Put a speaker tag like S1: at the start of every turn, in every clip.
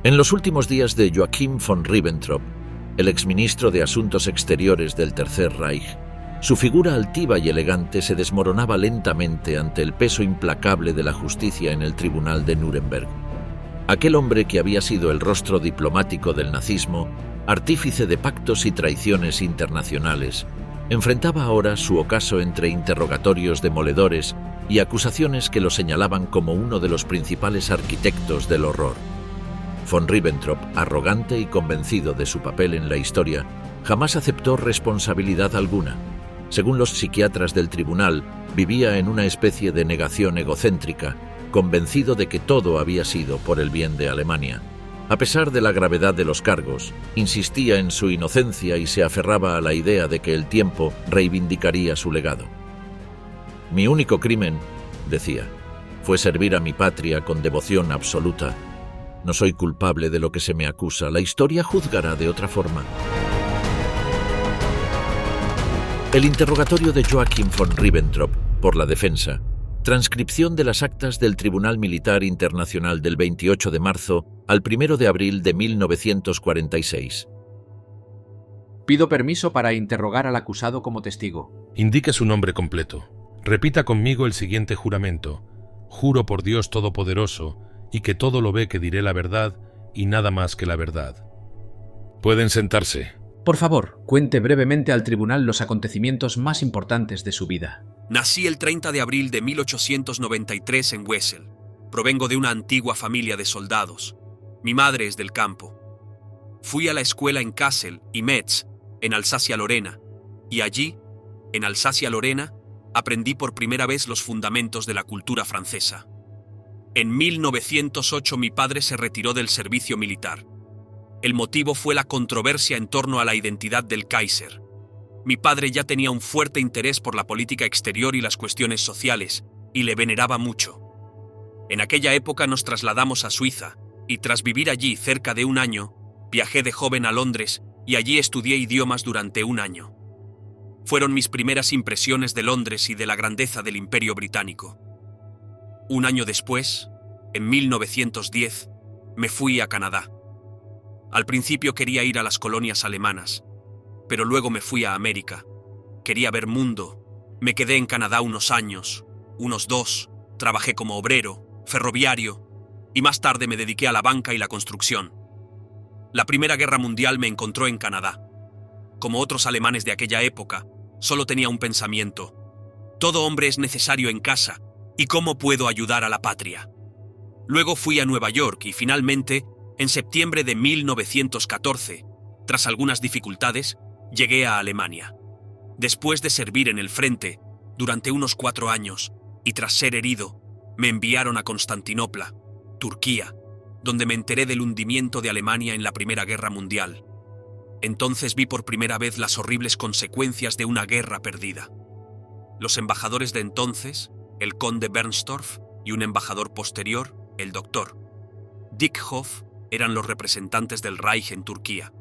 S1: En los últimos días de Joachim von Ribbentrop, el exministro de Asuntos Exteriores del Tercer Reich, su figura altiva y elegante se desmoronaba lentamente ante el peso implacable de la justicia en el tribunal de Nuremberg. Aquel hombre que había sido el rostro diplomático del nazismo, artífice de pactos y traiciones internacionales, enfrentaba ahora su ocaso entre interrogatorios demoledores y acusaciones que lo señalaban como uno de los principales arquitectos del horror. Von Ribbentrop, arrogante y convencido de su papel en la historia, jamás aceptó responsabilidad alguna. Según los psiquiatras del tribunal, vivía en una especie de negación egocéntrica, convencido de que todo había sido por el bien de Alemania. A pesar de la gravedad de los cargos, insistía en su inocencia y se aferraba a la idea de que el tiempo reivindicaría su legado. «Mi único crimen», decía, «fue servir a mi patria con devoción absoluta. No soy culpable de lo que se me acusa. La historia juzgará de otra forma». El interrogatorio de Joachim von Ribbentrop por la defensa. Transcripción de las actas del Tribunal Militar Internacional del 28 de marzo al 1 de abril de 1946.
S2: Pido permiso para interrogar al acusado como testigo.
S3: Indique su nombre completo. Repita conmigo el siguiente juramento. Juro por Dios Todopoderoso y que todo lo ve que diré la verdad y nada más que la verdad. Pueden sentarse.
S2: Por favor, cuente brevemente al tribunal los acontecimientos más importantes de su vida.
S4: Nací el 30 de abril de 1893 en Wesel. Provengo de una antigua familia de soldados. Mi madre es del campo. Fui a la escuela en Kassel y Metz, en Alsacia-Lorena, y allí, en Alsacia-Lorena, aprendí por primera vez los fundamentos de la cultura francesa. En 1908 mi padre se retiró del servicio militar. El motivo fue la controversia en torno a la identidad del Kaiser. Mi padre ya tenía un fuerte interés por la política exterior y las cuestiones sociales, y le veneraba mucho. En aquella época nos trasladamos a Suiza, y tras vivir allí cerca de un año, viajé de joven a Londres y allí estudié idiomas durante un año. Fueron mis primeras impresiones de Londres y de la grandeza del Imperio Británico. Un año después, en 1910, me fui a Canadá. Al principio quería ir a las colonias alemanas, pero luego me fui a América. Quería ver mundo. Me quedé en Canadá unos años, unos 2, trabajé como obrero, ferroviario, y más tarde me dediqué a la banca y la construcción. La Primera Guerra Mundial me encontró en Canadá. Como otros alemanes de aquella época, solo tenía un pensamiento: todo hombre es necesario en casa, ¿y cómo puedo ayudar a la patria? Luego fui a Nueva York y finalmente, en septiembre de 1914, tras algunas dificultades, llegué a Alemania. Después de servir en el frente, durante unos 4 años, y tras ser herido, me enviaron a Constantinopla, Turquía, donde me enteré del hundimiento de Alemania en la Primera Guerra Mundial. Entonces vi por primera vez las horribles consecuencias de una guerra perdida. Los embajadores de entonces, el conde Bernstorff, y un embajador posterior, el doctor Dickhoff, eran los representantes del Reich en Turquía.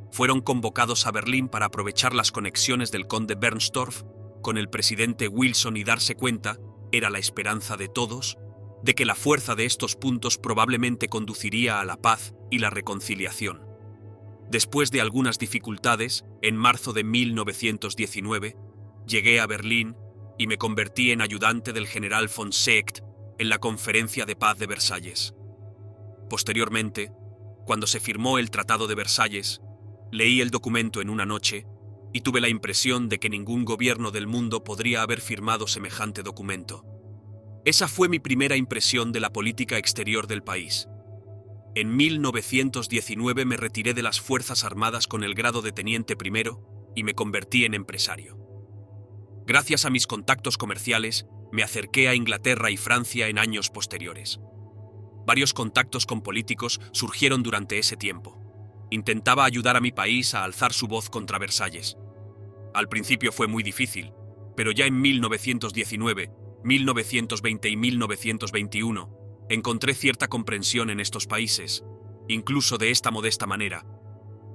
S4: Fueron convocados a Berlín para aprovechar las conexiones del conde Bernstorff con el presidente Wilson y darse cuenta, era la esperanza de todos, de que la fuerza de estos puntos probablemente conduciría a la paz y la reconciliación. Después de algunas dificultades, en marzo de 1919, llegué a Berlín y me convertí en ayudante del general von Seeckt en la Conferencia de Paz de Versalles. Posteriormente, cuando se firmó el Tratado de Versalles, leí el documento en una noche y tuve la impresión de que ningún gobierno del mundo podría haber firmado semejante documento. Esa fue mi primera impresión de la política exterior del país. En 1919 me retiré de las Fuerzas Armadas con el grado de teniente primero y me convertí en empresario. Gracias a mis contactos comerciales, me acerqué a Inglaterra y Francia en años posteriores. Varios contactos con políticos surgieron durante ese tiempo. Intentaba ayudar a mi país a alzar su voz contra Versalles. Al principio fue muy difícil, pero ya en 1919, 1920 y 1921, encontré cierta comprensión en estos países, incluso de esta modesta manera.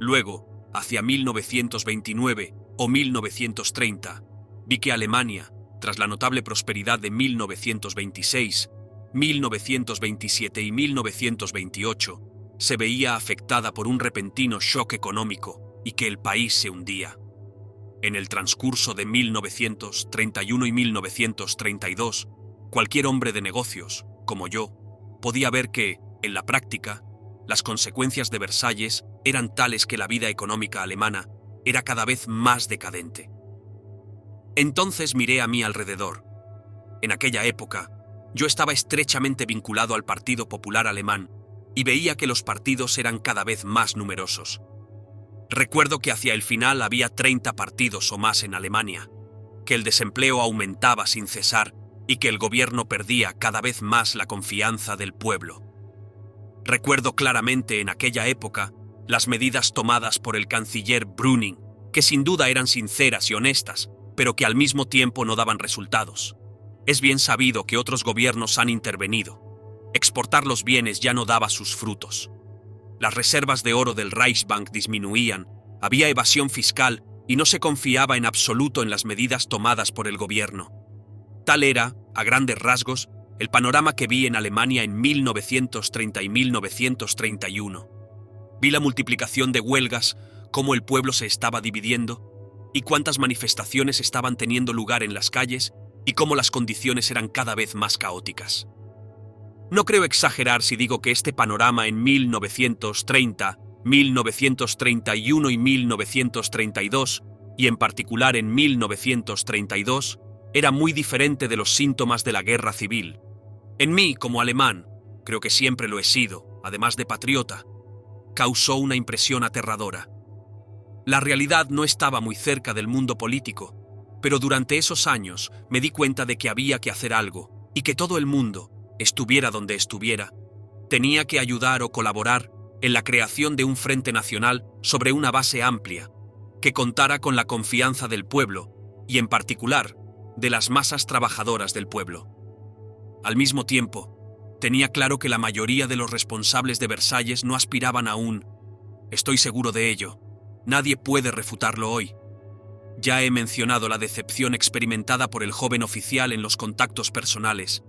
S4: Luego, hacia 1929 o 1930, vi que Alemania, tras la notable prosperidad de 1926, 1927 y 1928, se veía afectada por un repentino shock económico y que el país se hundía. En el transcurso de 1931 y 1932, cualquier hombre de negocios, como yo, podía ver que, en la práctica, las consecuencias de Versalles eran tales que la vida económica alemana era cada vez más decadente. Entonces miré a mi alrededor. En aquella época, yo estaba estrechamente vinculado al Partido Popular Alemán y veía que los partidos eran cada vez más numerosos. Recuerdo que hacia el final había 30 partidos o más en Alemania, que el desempleo aumentaba sin cesar y que el gobierno perdía cada vez más la confianza del pueblo. Recuerdo claramente en aquella época las medidas tomadas por el canciller Brüning, que sin duda eran sinceras y honestas, pero que al mismo tiempo no daban resultados. Es bien sabido que otros gobiernos han intervenido. Exportar los bienes ya no daba sus frutos. Las reservas de oro del Reichsbank disminuían, había evasión fiscal y no se confiaba en absoluto en las medidas tomadas por el gobierno. Tal era, a grandes rasgos, el panorama que vi en Alemania en 1930 y 1931. Vi la multiplicación de huelgas, cómo el pueblo se estaba dividiendo y cuántas manifestaciones estaban teniendo lugar en las calles y cómo las condiciones eran cada vez más caóticas. No creo exagerar si digo que este panorama en 1930, 1931 y 1932, y en particular en 1932, era muy diferente de los síntomas de la guerra civil. En mí, como alemán, creo que siempre lo he sido, además de patriota, causó una impresión aterradora. La realidad no estaba muy cerca del mundo político, pero durante esos años me di cuenta de que había que hacer algo y que todo el mundo, estuviera donde estuviera, tenía que ayudar o colaborar en la creación de un frente nacional sobre una base amplia, que contara con la confianza del pueblo y, en particular, de las masas trabajadoras del pueblo. Al mismo tiempo, tenía claro que la mayoría de los responsables de Versalles no aspiraban aún. Estoy seguro de ello. Nadie puede refutarlo hoy. Ya he mencionado la decepción experimentada por el joven oficial en los contactos personales,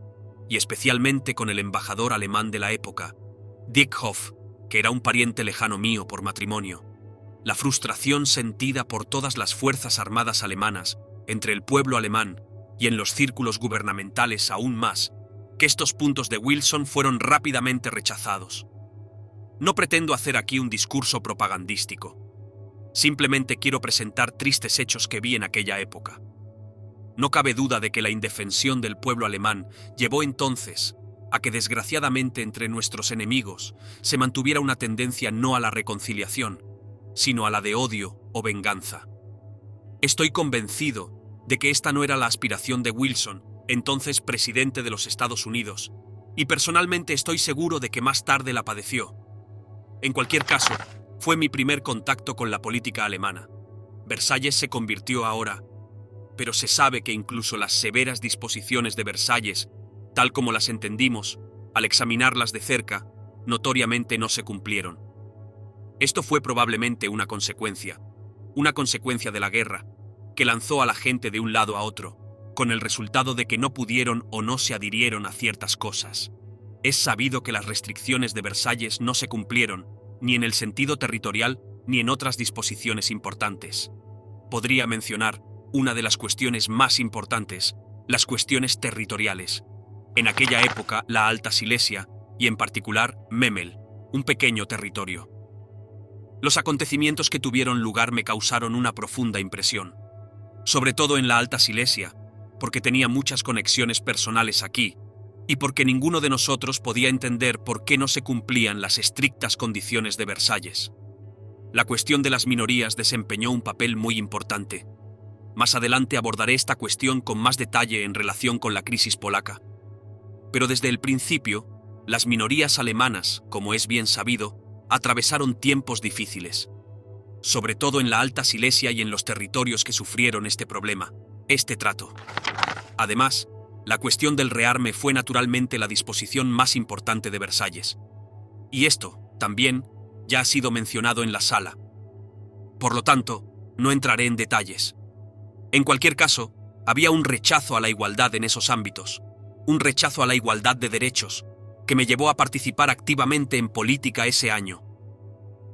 S4: y especialmente con el embajador alemán de la época, Dickhoff, que era un pariente lejano mío por matrimonio. La frustración sentida por todas las fuerzas armadas alemanas, entre el pueblo alemán y en los círculos gubernamentales aún más, que estos puntos de Wilson fueron rápidamente rechazados. No pretendo hacer aquí un discurso propagandístico. Simplemente quiero presentar tristes hechos que vi en aquella época. No cabe duda de que la indefensión del pueblo alemán llevó entonces a que desgraciadamente entre nuestros enemigos se mantuviera una tendencia no a la reconciliación, sino a la de odio o venganza. Estoy convencido de que esta no era la aspiración de Wilson, entonces presidente de los Estados Unidos, y personalmente estoy seguro de que más tarde la padeció. En cualquier caso, fue mi primer contacto con la política alemana. Versalles se convirtió ahora, pero se sabe que incluso las severas disposiciones de Versalles, tal como las entendimos, al examinarlas de cerca, notoriamente no se cumplieron. Esto fue probablemente una consecuencia de la guerra, que lanzó a la gente de un lado a otro, con el resultado de que no pudieron o no se adhirieron a ciertas cosas. Es sabido que las restricciones de Versalles no se cumplieron, ni en el sentido territorial ni en otras disposiciones importantes. Podría mencionar una de las cuestiones más importantes, las cuestiones territoriales. En aquella época, la Alta Silesia, y en particular Memel, un pequeño territorio. Los acontecimientos que tuvieron lugar me causaron una profunda impresión, sobre todo en la Alta Silesia, porque tenía muchas conexiones personales aquí, y porque ninguno de nosotros podía entender por qué no se cumplían las estrictas condiciones de Versalles. La cuestión de las minorías desempeñó un papel muy importante. Más adelante abordaré esta cuestión con más detalle en relación con la crisis polaca. Pero desde el principio, las minorías alemanas, como es bien sabido, atravesaron tiempos difíciles, sobre todo en la Alta Silesia y en los territorios que sufrieron este problema, este trato. Además, la cuestión del rearme fue naturalmente la disposición más importante de Versalles. Y esto, también, ya ha sido mencionado en la sala. Por lo tanto, no entraré en detalles. En cualquier caso, había un rechazo a la igualdad en esos ámbitos, un rechazo a la igualdad de derechos, que me llevó a participar activamente en política ese año.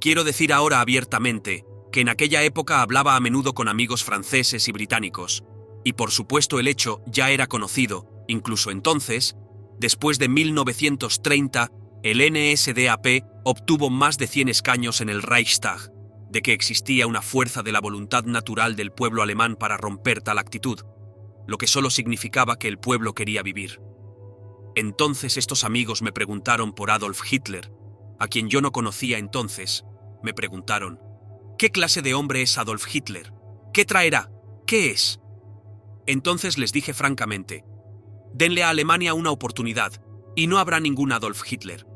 S4: Quiero decir ahora abiertamente que en aquella época hablaba a menudo con amigos franceses y británicos, y por supuesto el hecho ya era conocido, incluso entonces. Después de 1930, el NSDAP obtuvo más de 100 escaños en el Reichstag, de que existía una fuerza de la voluntad natural del pueblo alemán para romper tal actitud, lo que solo significaba que el pueblo quería vivir. Entonces estos amigos me preguntaron por Adolf Hitler, a quien yo no conocía entonces. Me preguntaron, ¿qué clase de hombre es Adolf Hitler? ¿Qué traerá? ¿Qué es? Entonces les dije francamente, denle a Alemania una oportunidad, y no habrá ningún Adolf Hitler.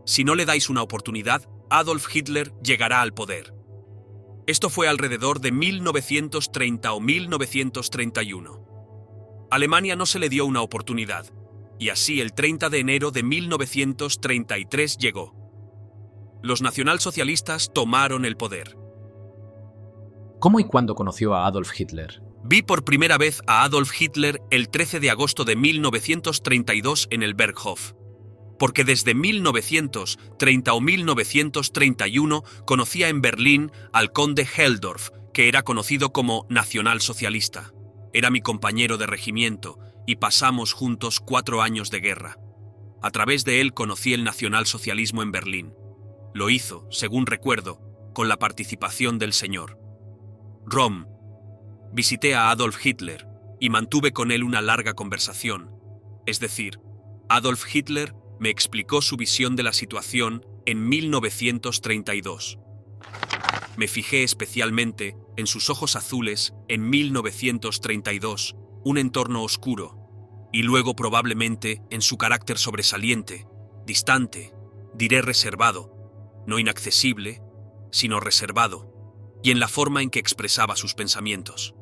S4: Si no le dais una oportunidad, Adolf Hitler llegará al poder. Esto fue alrededor de 1930 o 1931. Alemania no se le dio una oportunidad, y así el 30 de enero de 1933 llegó. Los nacionalsocialistas tomaron el poder.
S2: ¿Cómo y cuándo conoció a Adolf Hitler?
S4: Vi por primera vez a Adolf Hitler el 13 de agosto de 1932 en el Berghof, porque desde 1930 o 1931 conocía en Berlín al conde Helldorf, que era conocido como nacionalsocialista. Era mi compañero de regimiento y pasamos juntos 4 años de guerra. A través de él conocí el nacionalsocialismo en Berlín. Lo hizo, según recuerdo, con la participación del señor Röhm. Visité a Adolf Hitler y mantuve con él una larga conversación. Es decir, Adolf Hitler me explicó su visión de la situación en 1932. Me fijé especialmente en sus ojos azules en 1932, un entorno oscuro, y luego probablemente en su carácter sobresaliente, distante, diré reservado, no inaccesible, sino reservado, y en la forma en que expresaba sus pensamientos.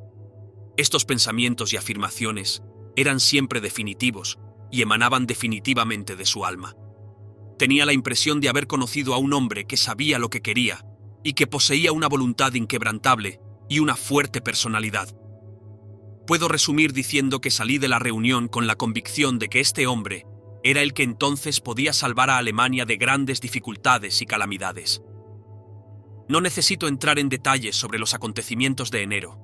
S4: Estos pensamientos y afirmaciones eran siempre definitivos y emanaban definitivamente de su alma. Tenía la impresión de haber conocido a un hombre que sabía lo que quería y que poseía una voluntad inquebrantable y una fuerte personalidad. Puedo resumir diciendo que salí de la reunión con la convicción de que este hombre era el que entonces podía salvar a Alemania de grandes dificultades y calamidades. No necesito entrar en detalles sobre los acontecimientos de enero,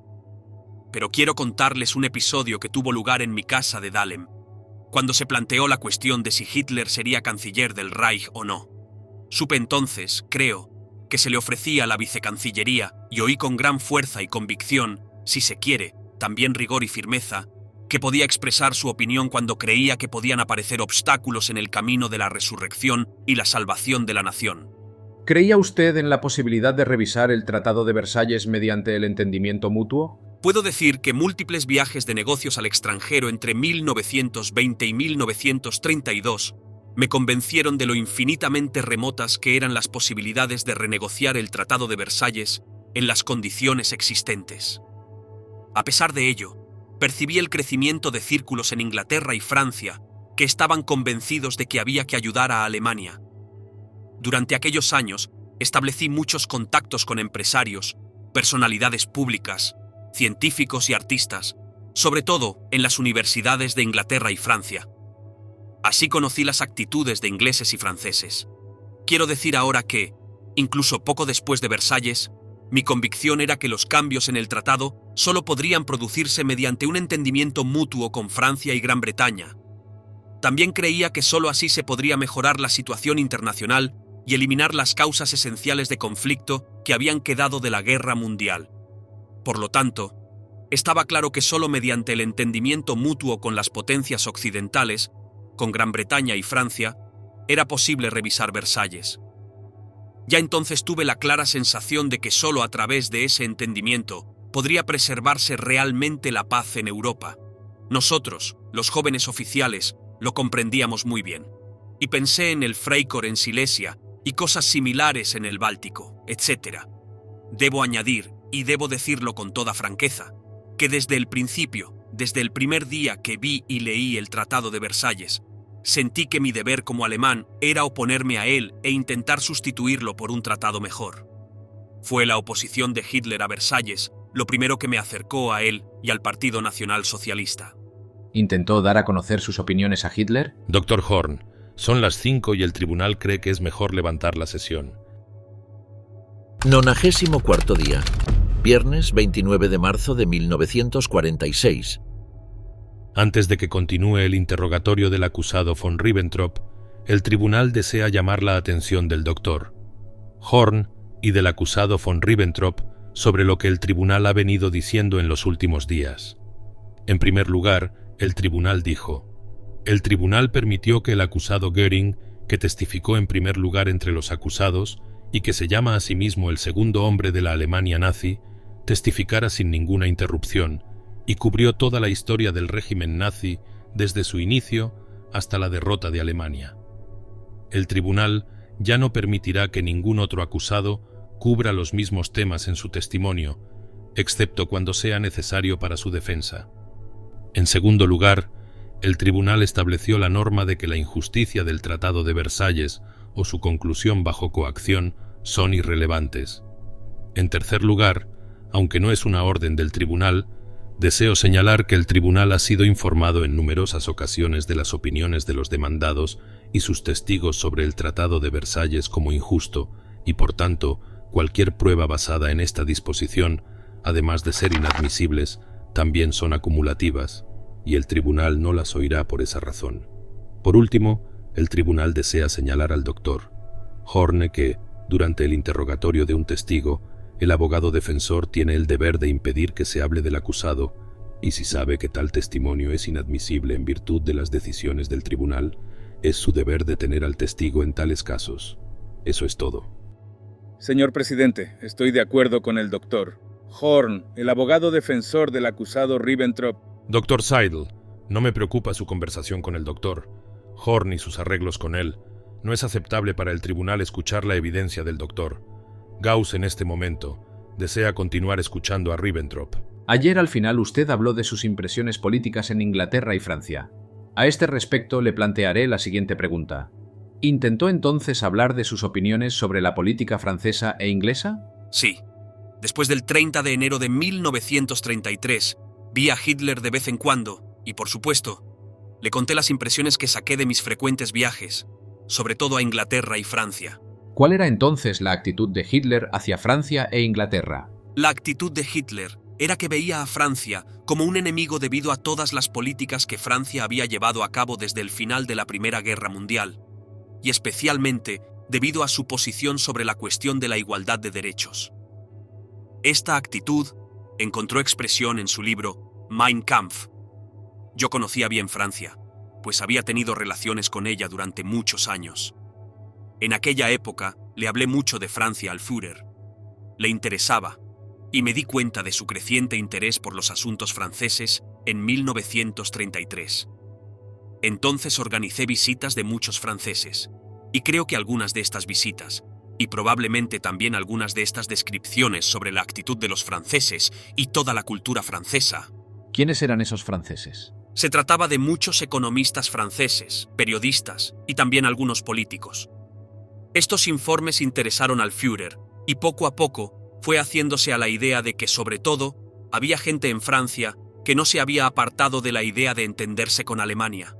S4: pero quiero contarles un episodio que tuvo lugar en mi casa de Dahlem, cuando se planteó la cuestión de si Hitler sería canciller del Reich o no. Supe entonces, creo, que se le ofrecía la vicecancillería y oí con gran fuerza y convicción, si se quiere, también rigor y firmeza, que podía expresar su opinión cuando creía que podían aparecer obstáculos en el camino de la resurrección y la salvación de la nación.
S2: ¿Creía usted en la posibilidad de revisar el Tratado de Versalles mediante el entendimiento mutuo?
S4: Puedo decir que múltiples viajes de negocios al extranjero entre 1920 y 1932 me convencieron de lo infinitamente remotas que eran las posibilidades de renegociar el Tratado de Versalles en las condiciones existentes. A pesar de ello, percibí el crecimiento de círculos en Inglaterra y Francia que estaban convencidos de que había que ayudar a Alemania. Durante aquellos años, establecí muchos contactos con empresarios, personalidades públicas, científicos y artistas, sobre todo en las universidades de Inglaterra y Francia. Así conocí las actitudes de ingleses y franceses. Quiero decir ahora que, incluso poco después de Versalles, mi convicción era que los cambios en el tratado solo podrían producirse mediante un entendimiento mutuo con Francia y Gran Bretaña. También creía que solo así se podría mejorar la situación internacional y eliminar las causas esenciales de conflicto que habían quedado de la guerra mundial. Por lo tanto, estaba claro que solo mediante el entendimiento mutuo con las potencias occidentales, con Gran Bretaña y Francia, era posible revisar Versalles. Ya entonces tuve la clara sensación de que solo a través de ese entendimiento podría preservarse realmente la paz en Europa. Nosotros, los jóvenes oficiales, lo comprendíamos muy bien. Y pensé en el Freikorps en Silesia y cosas similares en el Báltico, etc. Debo añadir, y debo decirlo con toda franqueza, que desde el principio, desde el primer día que vi y leí el Tratado de Versalles, sentí que mi deber como alemán era oponerme a él e intentar sustituirlo por un tratado mejor. Fue la oposición de Hitler a Versalles lo primero que me acercó a él y al Partido Nacional Socialista.
S2: ¿Intentó dar a conocer sus opiniones a Hitler?
S3: Dr. Horn, Son las 5 y el tribunal cree que es mejor levantar la sesión.
S1: 94º día. Viernes 29 de marzo de 1946.
S3: Antes de que continúe el interrogatorio del acusado von Ribbentrop, el tribunal desea llamar la atención del doctor Horn y del acusado von Ribbentrop sobre lo que el tribunal ha venido diciendo en los últimos días. En primer lugar, el tribunal dijo: el tribunal permitió que el acusado Göring, que testificó en primer lugar entre los acusados y que se llama a sí mismo el segundo hombre de la Alemania nazi, testificara sin ninguna interrupción y cubrió toda la historia del régimen nazi desde su inicio hasta la derrota de Alemania. El tribunal ya no permitirá que ningún otro acusado cubra los mismos temas en su testimonio, excepto cuando sea necesario para su defensa. En segundo lugar, el tribunal estableció la norma de que la injusticia del Tratado de Versalles o su conclusión bajo coacción son irrelevantes. En tercer lugar, aunque no es una orden del tribunal, deseo señalar que el tribunal ha sido informado en numerosas ocasiones de las opiniones de los demandados y sus testigos sobre el Tratado de Versalles como injusto y, por tanto, cualquier prueba basada en esta disposición, además de ser inadmisibles, también son acumulativas, y el tribunal no las oirá por esa razón. Por último, el tribunal desea señalar al doctor Horne que, durante el interrogatorio de un testigo, el abogado defensor tiene el deber de impedir que se hable del acusado, y si sabe que tal testimonio es inadmisible en virtud de las decisiones del tribunal, es su deber detener al testigo en tales casos. Eso es todo.
S5: Señor presidente, estoy de acuerdo con el doctor Horn, el abogado defensor del acusado Ribbentrop.
S3: Doctor Seidel, no me preocupa su conversación con el doctor Horn y sus arreglos con él. No es aceptable para el tribunal escuchar la evidencia del doctor. Gauss en este momento desea continuar escuchando a Ribbentrop.
S2: Ayer al final usted habló de sus impresiones políticas en Inglaterra y Francia. A este respecto le plantearé la siguiente pregunta. ¿Intentó entonces hablar de sus opiniones sobre la política francesa e inglesa?
S4: Sí. Después del 30 de enero de 1933, vi a Hitler de vez en cuando y, por supuesto, le conté las impresiones que saqué de mis frecuentes viajes, sobre todo a Inglaterra y Francia.
S2: ¿Cuál era entonces la actitud de Hitler hacia Francia e Inglaterra?
S4: La actitud de Hitler era que veía a Francia como un enemigo debido a todas las políticas que Francia había llevado a cabo desde el final de la Primera Guerra Mundial, y especialmente debido a su posición sobre la cuestión de la igualdad de derechos. Esta actitud encontró expresión en su libro Mein Kampf. Yo conocía bien Francia, pues había tenido relaciones con ella durante muchos años. En aquella época le hablé mucho de Francia al Führer. Le interesaba, y me di cuenta de su creciente interés por los asuntos franceses en 1933. Entonces organicé visitas de muchos franceses, y creo que algunas de estas visitas, y probablemente también algunas de estas descripciones sobre la actitud de los franceses y toda la cultura francesa.
S2: ¿Quiénes eran esos franceses?
S4: Se trataba de muchos economistas franceses, periodistas y también algunos políticos. Estos informes interesaron al Führer, y poco a poco fue haciéndose a la idea de que, sobre todo, había gente en Francia que no se había apartado de la idea de entenderse con Alemania.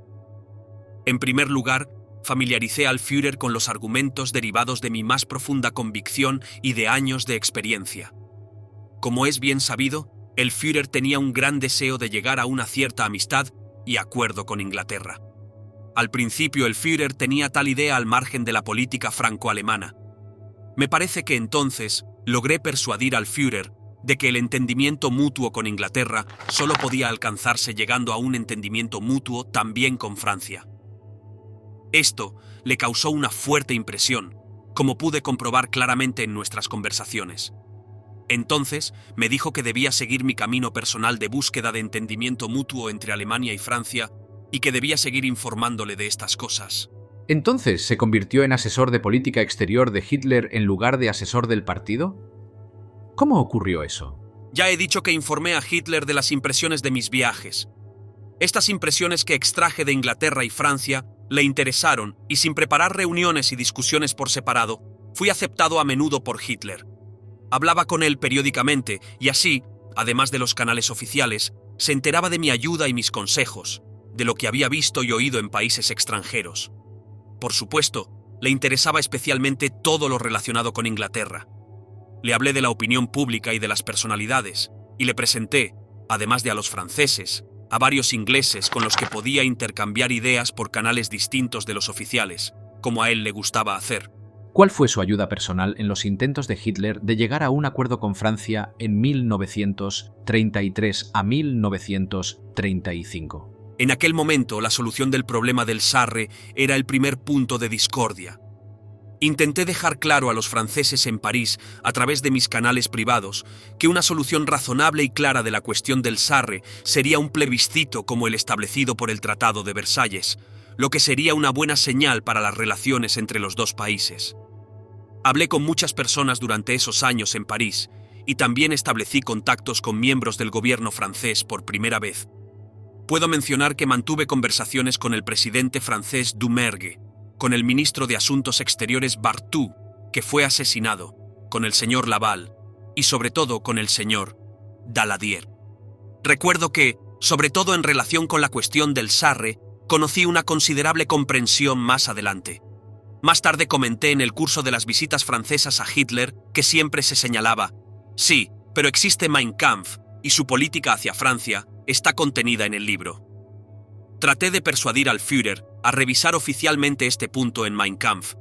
S4: En primer lugar, familiaricé al Führer con los argumentos derivados de mi más profunda convicción y de años de experiencia. Como es bien sabido, el Führer tenía un gran deseo de llegar a una cierta amistad y acuerdo con Inglaterra. Al principio el Führer tenía tal idea al margen de la política franco-alemana. Me parece que entonces logré persuadir al Führer de que el entendimiento mutuo con Inglaterra solo podía alcanzarse llegando a un entendimiento mutuo también con Francia. Esto le causó una fuerte impresión, como pude comprobar claramente en nuestras conversaciones. Entonces me dijo que debía seguir mi camino personal de búsqueda de entendimiento mutuo entre Alemania y Francia y que debía seguir informándole de estas cosas.
S2: ¿Entonces se convirtió en asesor de política exterior de Hitler en lugar de asesor del partido? ¿Cómo ocurrió eso?
S4: Ya he dicho que informé a Hitler de las impresiones de mis viajes. Estas impresiones que extraje de Inglaterra y Francia le interesaron y sin preparar reuniones y discusiones por separado, fui aceptado a menudo por Hitler. Hablaba con él periódicamente y así, además de los canales oficiales, se enteraba de mi ayuda y mis consejos, de lo que había visto y oído en países extranjeros. por supuesto, le interesaba especialmente todo lo relacionado con Inglaterra. Le hablé de la opinión pública y de las personalidades, y le presenté, además de a los franceses, a varios ingleses con los que podía intercambiar ideas por canales distintos de los oficiales, como a él le gustaba hacer.
S2: ¿Cuál fue su ayuda personal en los intentos de Hitler de llegar a un acuerdo con Francia en 1933 a 1935?
S4: En aquel momento, la solución del problema del Sarre era el primer punto de discordia. Intenté dejar claro a los franceses en París, a través de mis canales privados, que una solución razonable y clara de la cuestión del Sarre sería un plebiscito como el establecido por el Tratado de Versalles, lo que sería una buena señal para las relaciones entre los dos países. Hablé con muchas personas durante esos años en París y también establecí contactos con miembros del gobierno francés por primera vez. Puedo mencionar que mantuve conversaciones con el presidente francés Doumergue, con el ministro de Asuntos Exteriores Barthou, que fue asesinado, con el señor Laval y sobre todo con el señor Daladier. Recuerdo que, sobre todo en relación con la cuestión del Sarre, conocí una considerable comprensión más adelante. Más tarde comenté en el curso de las visitas francesas a Hitler que siempre se señalaba: sí, pero existe Mein Kampf y su política hacia Francia está contenida en el libro. Traté de persuadir al Führer a revisar oficialmente este punto en Mein Kampf.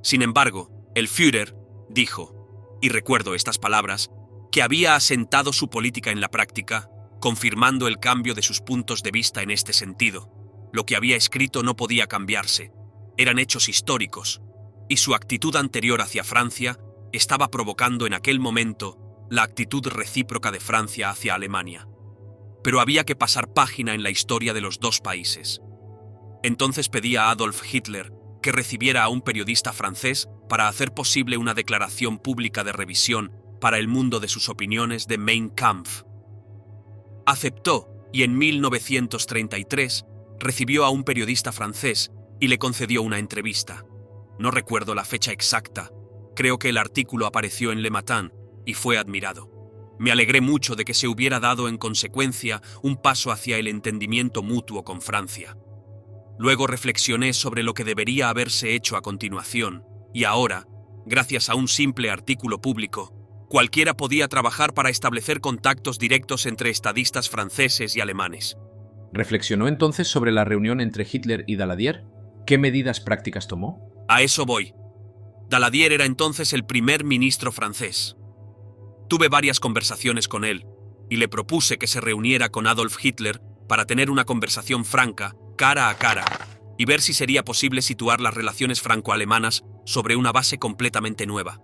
S4: Sin embargo, el Führer dijo, y recuerdo estas palabras, que había asentado su política en la práctica, confirmando el cambio de sus puntos de vista en este sentido. Lo que había escrito no podía cambiarse. Eran hechos históricos, y su actitud anterior hacia Francia estaba provocando en aquel momento la actitud recíproca de Francia hacia Alemania. Pero había que pasar página en la historia de los dos países. Entonces pedí a Adolf Hitler que recibiera a un periodista francés para hacer posible una declaración pública de revisión para el mundo de sus opiniones de Mein Kampf. Aceptó, y en 1933 recibió a un periodista francés y le concedió una entrevista. No recuerdo la fecha exacta. Creo que el artículo apareció en Le Matin y fue admirado. Me alegré mucho de que se hubiera dado en consecuencia un paso hacia el entendimiento mutuo con Francia. Luego reflexioné sobre lo que debería haberse hecho a continuación, y ahora, gracias a un simple artículo público, cualquiera podía trabajar para establecer contactos directos entre estadistas franceses y alemanes.
S2: ¿Reflexionó entonces sobre la reunión entre Hitler y Daladier? ¿Qué medidas prácticas tomó?
S4: A eso voy. Daladier era entonces el primer ministro francés. Tuve varias conversaciones con él, y le propuse que se reuniera con Adolf Hitler para tener una conversación franca, cara a cara, y ver si sería posible situar las relaciones franco-alemanas sobre una base completamente nueva.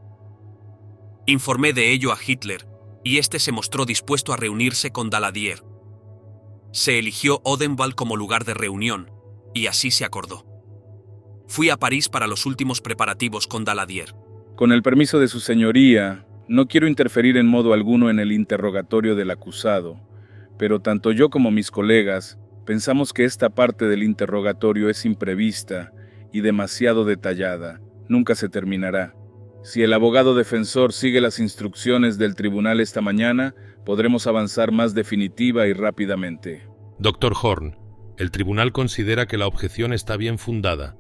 S4: Informé de ello a Hitler, y este se mostró dispuesto a reunirse con Daladier. Se eligió Odenwald como lugar de reunión, y así se acordó. Fui a París para los últimos preparativos con Daladier.
S5: Con el permiso de su señoría, no quiero interferir en modo alguno en el interrogatorio del acusado, pero tanto yo como mis colegas pensamos que esta parte del interrogatorio es imprevista y demasiado detallada. Nunca se terminará. Si el abogado defensor sigue las instrucciones del tribunal esta mañana, podremos avanzar más definitiva y rápidamente.
S3: Doctor Horn, el tribunal considera que la objeción está bien fundada.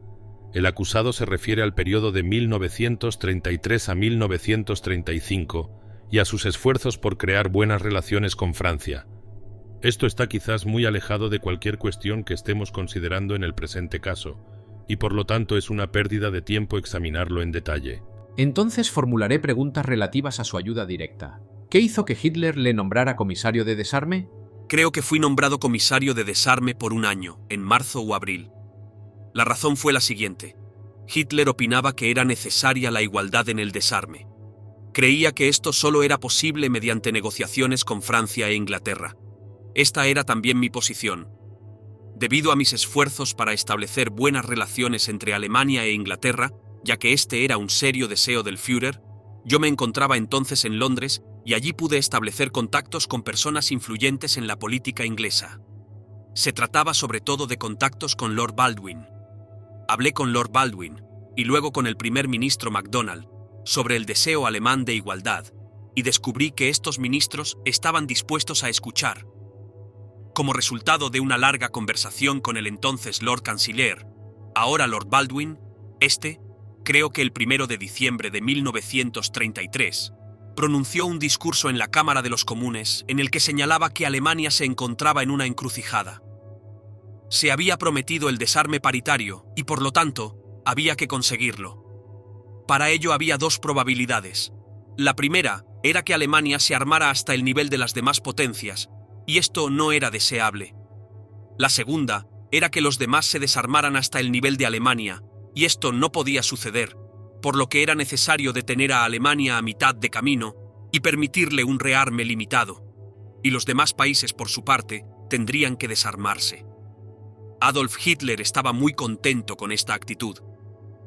S3: El acusado se refiere al periodo de 1933 a 1935 y a sus esfuerzos por crear buenas relaciones con Francia. Esto está quizás muy alejado de cualquier cuestión que estemos considerando en el presente caso, y por lo tanto es una pérdida de tiempo examinarlo en detalle.
S2: Entonces formularé preguntas relativas a su ayuda directa. ¿Qué hizo que Hitler le nombrara comisario de desarme?
S4: Creo que fui nombrado comisario de desarme por un año, en marzo o abril. La razón fue la siguiente. Hitler opinaba que era necesaria la igualdad en el desarme. Creía que esto solo era posible mediante negociaciones con Francia e Inglaterra. Esta era también mi posición. Debido a mis esfuerzos para establecer buenas relaciones entre Alemania e Inglaterra, ya que este era un serio deseo del Führer, yo me encontraba entonces en Londres y allí pude establecer contactos con personas influyentes en la política inglesa. Se trataba sobre todo de contactos con Lord Baldwin. Hablé con Lord Baldwin y luego con el primer ministro MacDonald sobre el deseo alemán de igualdad y descubrí que estos ministros estaban dispuestos a escuchar. Como resultado de una larga conversación con el entonces Lord Canciller, ahora Lord Baldwin, Creo que el 1 de diciembre de 1933, pronunció un discurso en la Cámara de los Comunes en el que señalaba que Alemania se encontraba en una encrucijada. Se había prometido el desarme paritario y, por lo tanto, había que conseguirlo. Para ello había dos probabilidades. La primera era que Alemania se armara hasta el nivel de las demás potencias, y esto no era deseable. La segunda era que los demás se desarmaran hasta el nivel de Alemania, y esto no podía suceder, por lo que era necesario detener a Alemania a mitad de camino y permitirle un rearme limitado, y los demás países, por su parte, tendrían que desarmarse. Adolf Hitler estaba muy contento con esta actitud.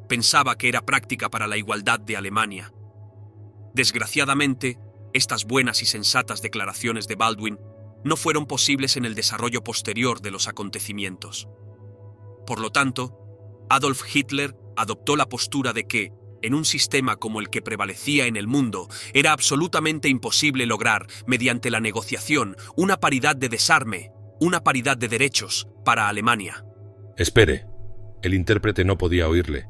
S4: Pensaba que era práctica para la igualdad de Alemania. Desgraciadamente, estas buenas y sensatas declaraciones de Baldwin no fueron posibles en el desarrollo posterior de los acontecimientos. Por lo tanto, Adolf Hitler adoptó la postura de que, en un sistema como el que prevalecía en el mundo, era absolutamente imposible lograr, mediante la negociación, una paridad de desarme, una paridad de derechos para Alemania.
S3: Espere. El intérprete no podía oírle.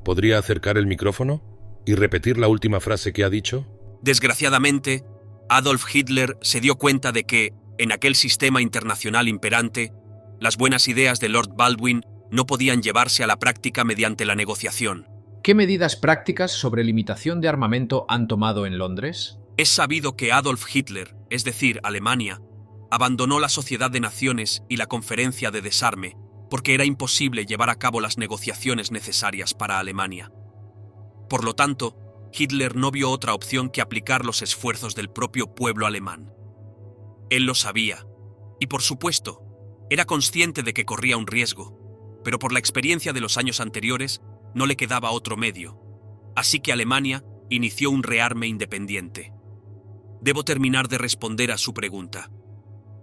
S3: ¿Podría acercar el micrófono y repetir la última frase que ha dicho?
S4: Desgraciadamente, Adolf Hitler se dio cuenta de que, en aquel sistema internacional imperante, las buenas ideas de Lord Baldwin no podían llevarse a la práctica mediante la negociación.
S2: ¿Qué medidas prácticas sobre limitación de armamento han tomado en Londres?
S4: Es sabido que Adolf Hitler, es decir, Alemania, abandonó la Sociedad de Naciones y la Conferencia de Desarme porque era imposible llevar a cabo las negociaciones necesarias para Alemania. Por lo tanto, Hitler no vio otra opción que aplicar los esfuerzos del propio pueblo alemán. Él lo sabía, y por supuesto, era consciente de que corría un riesgo, pero por la experiencia de los años anteriores no le quedaba otro medio, así que Alemania inició un rearme independiente. Debo terminar de responder a su pregunta.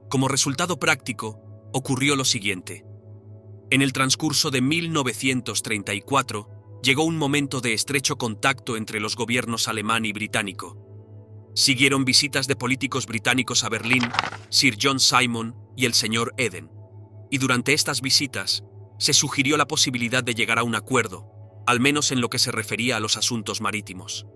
S4: Como resultado práctico, ocurrió lo siguiente. En el transcurso de 1934, llegó un momento de estrecho contacto entre los gobiernos alemán y británico. Siguieron visitas de políticos británicos a Berlín, Sir John Simon y el señor Eden. Y durante estas visitas, se sugirió la posibilidad de llegar a un acuerdo, al menos en lo que se refería a los asuntos marítimos.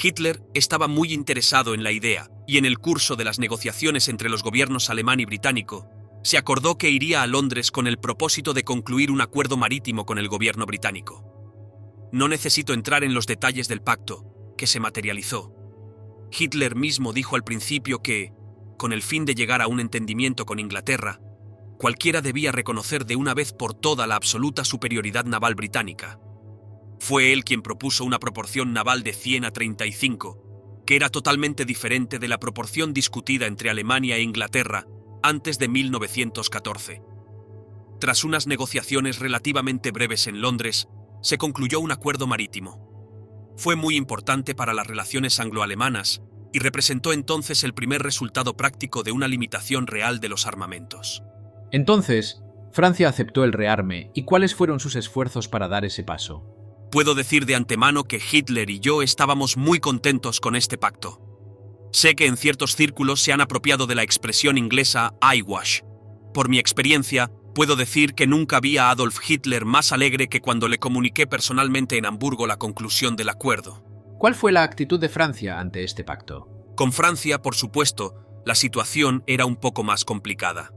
S4: Hitler estaba muy interesado en la idea, y en el curso de las negociaciones entre los gobiernos alemán y británico, se acordó que iría a Londres con el propósito de concluir un acuerdo marítimo con el gobierno británico. No necesito entrar en los detalles del pacto, que se materializó. Hitler mismo dijo al principio que, con el fin de llegar a un entendimiento con Inglaterra, cualquiera debía reconocer de una vez por todas la absoluta superioridad naval británica. Fue él quien propuso una proporción naval de 100 a 35, que era totalmente diferente de la proporción discutida entre Alemania e Inglaterra antes de 1914. Tras unas negociaciones relativamente breves en Londres, se concluyó un acuerdo marítimo. Fue muy importante para las relaciones anglo-alemanas y representó entonces el primer resultado práctico de una limitación real de los armamentos.
S2: Entonces, Francia aceptó el rearme, ¿y cuáles fueron sus esfuerzos para dar ese paso?
S4: Puedo decir de antemano que Hitler y yo estábamos muy contentos con este pacto. Sé que en ciertos círculos se han apropiado de la expresión inglesa eyewash. Por mi experiencia, puedo decir que nunca vi a Adolf Hitler más alegre que cuando le comuniqué personalmente en Hamburgo la conclusión del acuerdo.
S2: ¿Cuál fue la actitud de Francia ante este pacto?
S4: Con Francia, por supuesto, la situación era un poco más complicada.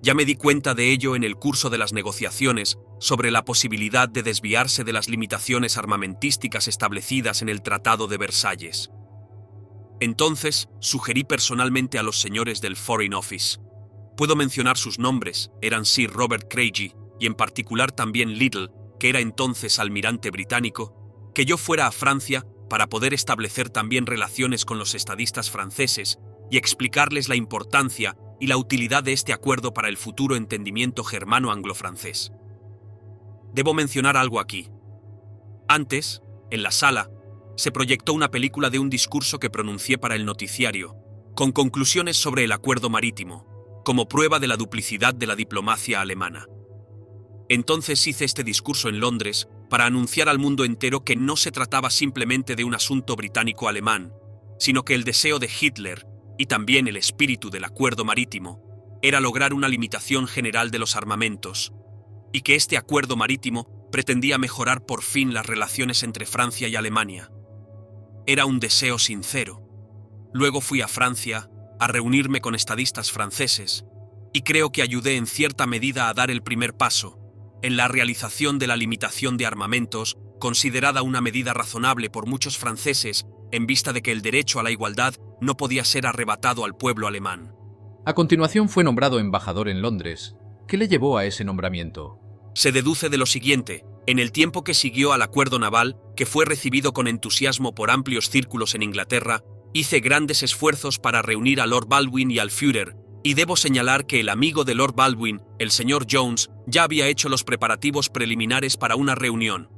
S4: Ya me di cuenta de ello en el curso de las negociaciones sobre la posibilidad de desviarse de las limitaciones armamentísticas establecidas en el Tratado de Versalles. Entonces, sugerí personalmente a los señores del Foreign Office. Puedo mencionar sus nombres, eran Sir Robert Craigie y en particular también Little, que era entonces almirante británico, que yo fuera a Francia para poder establecer también relaciones con los estadistas franceses y explicarles la importancia y la utilidad de este acuerdo para el futuro entendimiento germano-anglo-francés. Debo mencionar algo aquí. Antes, en la sala, se proyectó una película de un discurso que pronuncié para el noticiario, con conclusiones sobre el acuerdo marítimo, como prueba de la duplicidad de la diplomacia alemana. Entonces hice este discurso en Londres para anunciar al mundo entero que no se trataba simplemente de un asunto británico-alemán, sino que el deseo de Hitler, y también el espíritu del acuerdo marítimo, era lograr una limitación general de los armamentos, y que este acuerdo marítimo Pretendía mejorar por fin las relaciones entre Francia y Alemania. Era un deseo sincero. Luego fui a Francia a reunirme con estadistas franceses y creo que ayudé en cierta medida a dar el primer paso en la realización de la limitación de armamentos, considerada una medida razonable por muchos franceses en vista de que el derecho a la igualdad no podía ser arrebatado al pueblo alemán.
S2: A continuación fue nombrado embajador en Londres. ¿Qué le llevó a ese nombramiento?
S4: Se deduce de lo siguiente: en el tiempo que siguió al acuerdo naval, que fue recibido con entusiasmo por amplios círculos en Inglaterra, hice grandes esfuerzos para reunir a Lord Baldwin y al Führer, y debo señalar que el amigo de Lord Baldwin, el señor Jones, ya había hecho los preparativos preliminares para una reunión.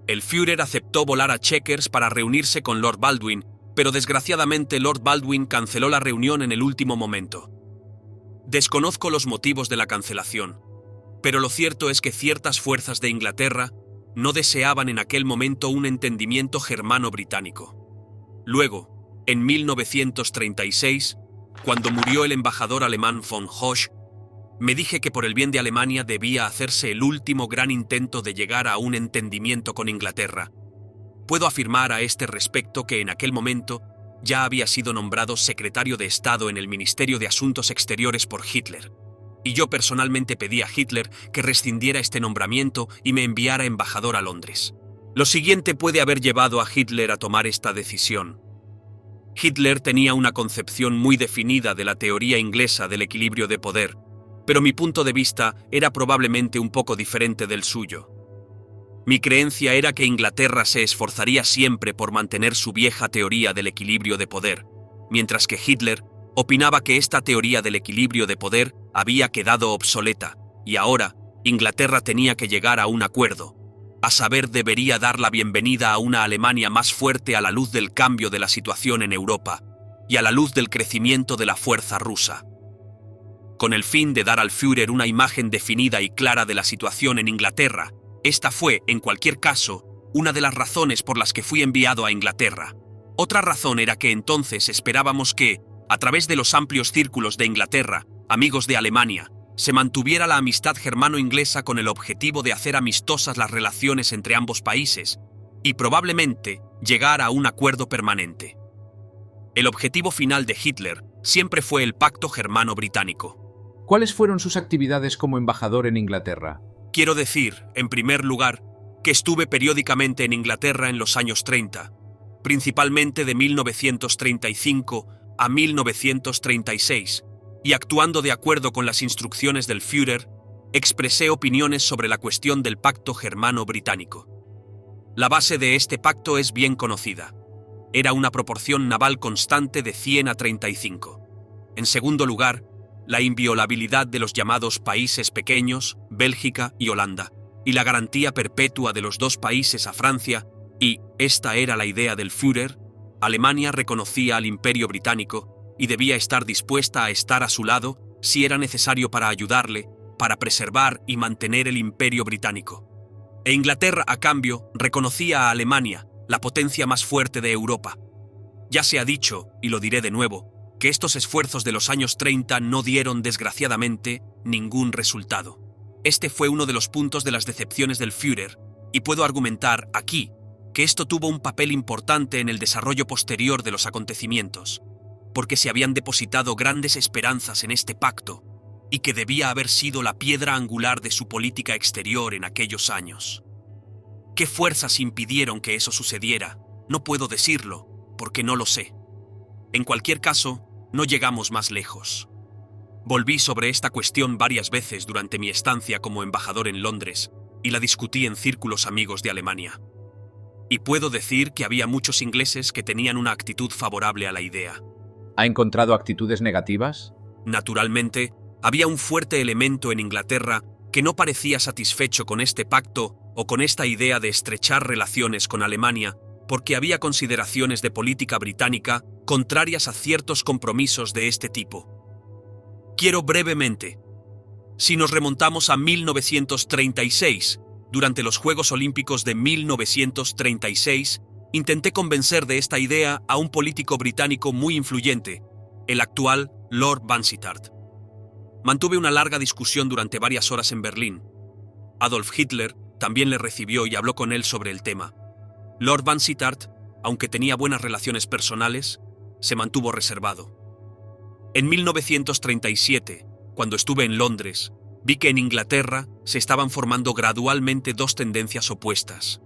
S4: El Führer aceptó volar a Chequers para reunirse con Lord Baldwin, pero desgraciadamente Lord Baldwin canceló la reunión en el último momento. Desconozco los motivos de la cancelación, pero lo cierto es que ciertas fuerzas de Inglaterra no deseaban en aquel momento un entendimiento germano-británico. Luego, en 1936, cuando murió el embajador alemán von Hosch, me dije que por el bien de Alemania debía hacerse el último gran intento de llegar a un entendimiento con Inglaterra. Puedo afirmar a este respecto que en aquel momento ya había sido nombrado secretario de Estado en el Ministerio de Asuntos Exteriores por Hitler, y yo personalmente pedí a Hitler que rescindiera este nombramiento y me enviara embajador a Londres. Lo siguiente puede haber llevado a Hitler a tomar esta decisión. Hitler tenía una concepción muy definida de la teoría inglesa del equilibrio de poder, pero mi punto de vista era probablemente un poco diferente del suyo. Mi creencia era que Inglaterra se esforzaría siempre por mantener su vieja teoría del equilibrio de poder, mientras que Hitler opinaba que esta teoría del equilibrio de poder había quedado obsoleta, y ahora Inglaterra tenía que llegar a un acuerdo. A saber, debería dar la bienvenida a una Alemania más fuerte a la luz del cambio de la situación en Europa y a la luz del crecimiento de la fuerza rusa. Con el fin de dar al Führer una imagen definida y clara de la situación en Inglaterra, esta fue, en cualquier caso, una de las razones por las que fui enviado a Inglaterra. Otra razón era que entonces esperábamos que, a través de los amplios círculos de Inglaterra, amigos de Alemania, se mantuviera la amistad germano-inglesa con el objetivo de hacer amistosas las relaciones entre ambos países y probablemente llegar a un acuerdo permanente. El objetivo final de Hitler siempre fue el pacto germano-británico.
S2: ¿Cuáles fueron sus actividades como embajador en Inglaterra?
S4: Quiero decir, en primer lugar, que estuve periódicamente en Inglaterra en los años 30, principalmente de 1935 a 1936, y actuando de acuerdo con las instrucciones del Führer, expresé opiniones sobre la cuestión del pacto germano-británico. La base de este pacto es bien conocida. Era una proporción naval constante de 100 a 35. En segundo lugar, la inviolabilidad de los llamados países pequeños, Bélgica y Holanda, y la garantía perpetua de los dos países a Francia, y, esta era la idea del Führer, Alemania reconocía al Imperio Británico y debía estar dispuesta a estar a su lado si era necesario para ayudarle, para preservar y mantener el Imperio Británico. E Inglaterra, a cambio, reconocía a Alemania, la potencia más fuerte de Europa. Ya se ha dicho, y lo diré de nuevo, que estos esfuerzos de los años 30 no dieron, desgraciadamente, ningún resultado. Este fue uno de los puntos de las decepciones del Führer, y puedo argumentar aquí que esto tuvo un papel importante en el desarrollo posterior de los acontecimientos, porque se habían depositado grandes esperanzas en este pacto, y que debía haber sido la piedra angular de su política exterior en aquellos años. ¿Qué fuerzas impidieron que eso sucediera? No puedo decirlo, porque no lo sé. En cualquier caso, no llegamos más lejos. Volví sobre esta cuestión varias veces durante mi estancia como embajador en Londres, y la discutí en círculos amigos de Alemania. Y puedo decir que había muchos ingleses que tenían una actitud favorable a la idea.
S2: ¿Ha encontrado actitudes negativas?
S4: Naturalmente, había un fuerte elemento en Inglaterra que no parecía satisfecho con este pacto o con esta idea de estrechar relaciones con Alemania, porque había consideraciones de política británica contrarias a ciertos compromisos de este tipo. Quiero brevemente. Si nos remontamos a 1936, durante los Juegos Olímpicos de 1936, intenté convencer de esta idea a un político británico muy influyente, el actual Lord Vansittart. Mantuve una larga discusión durante varias horas en Berlín. Adolf Hitler también le recibió y habló con él sobre el tema. Lord Vansittart, aunque tenía buenas relaciones personales, se mantuvo reservado. En 1937, cuando estuve en Londres, vi que en Inglaterra se estaban formando gradualmente dos tendencias opuestas.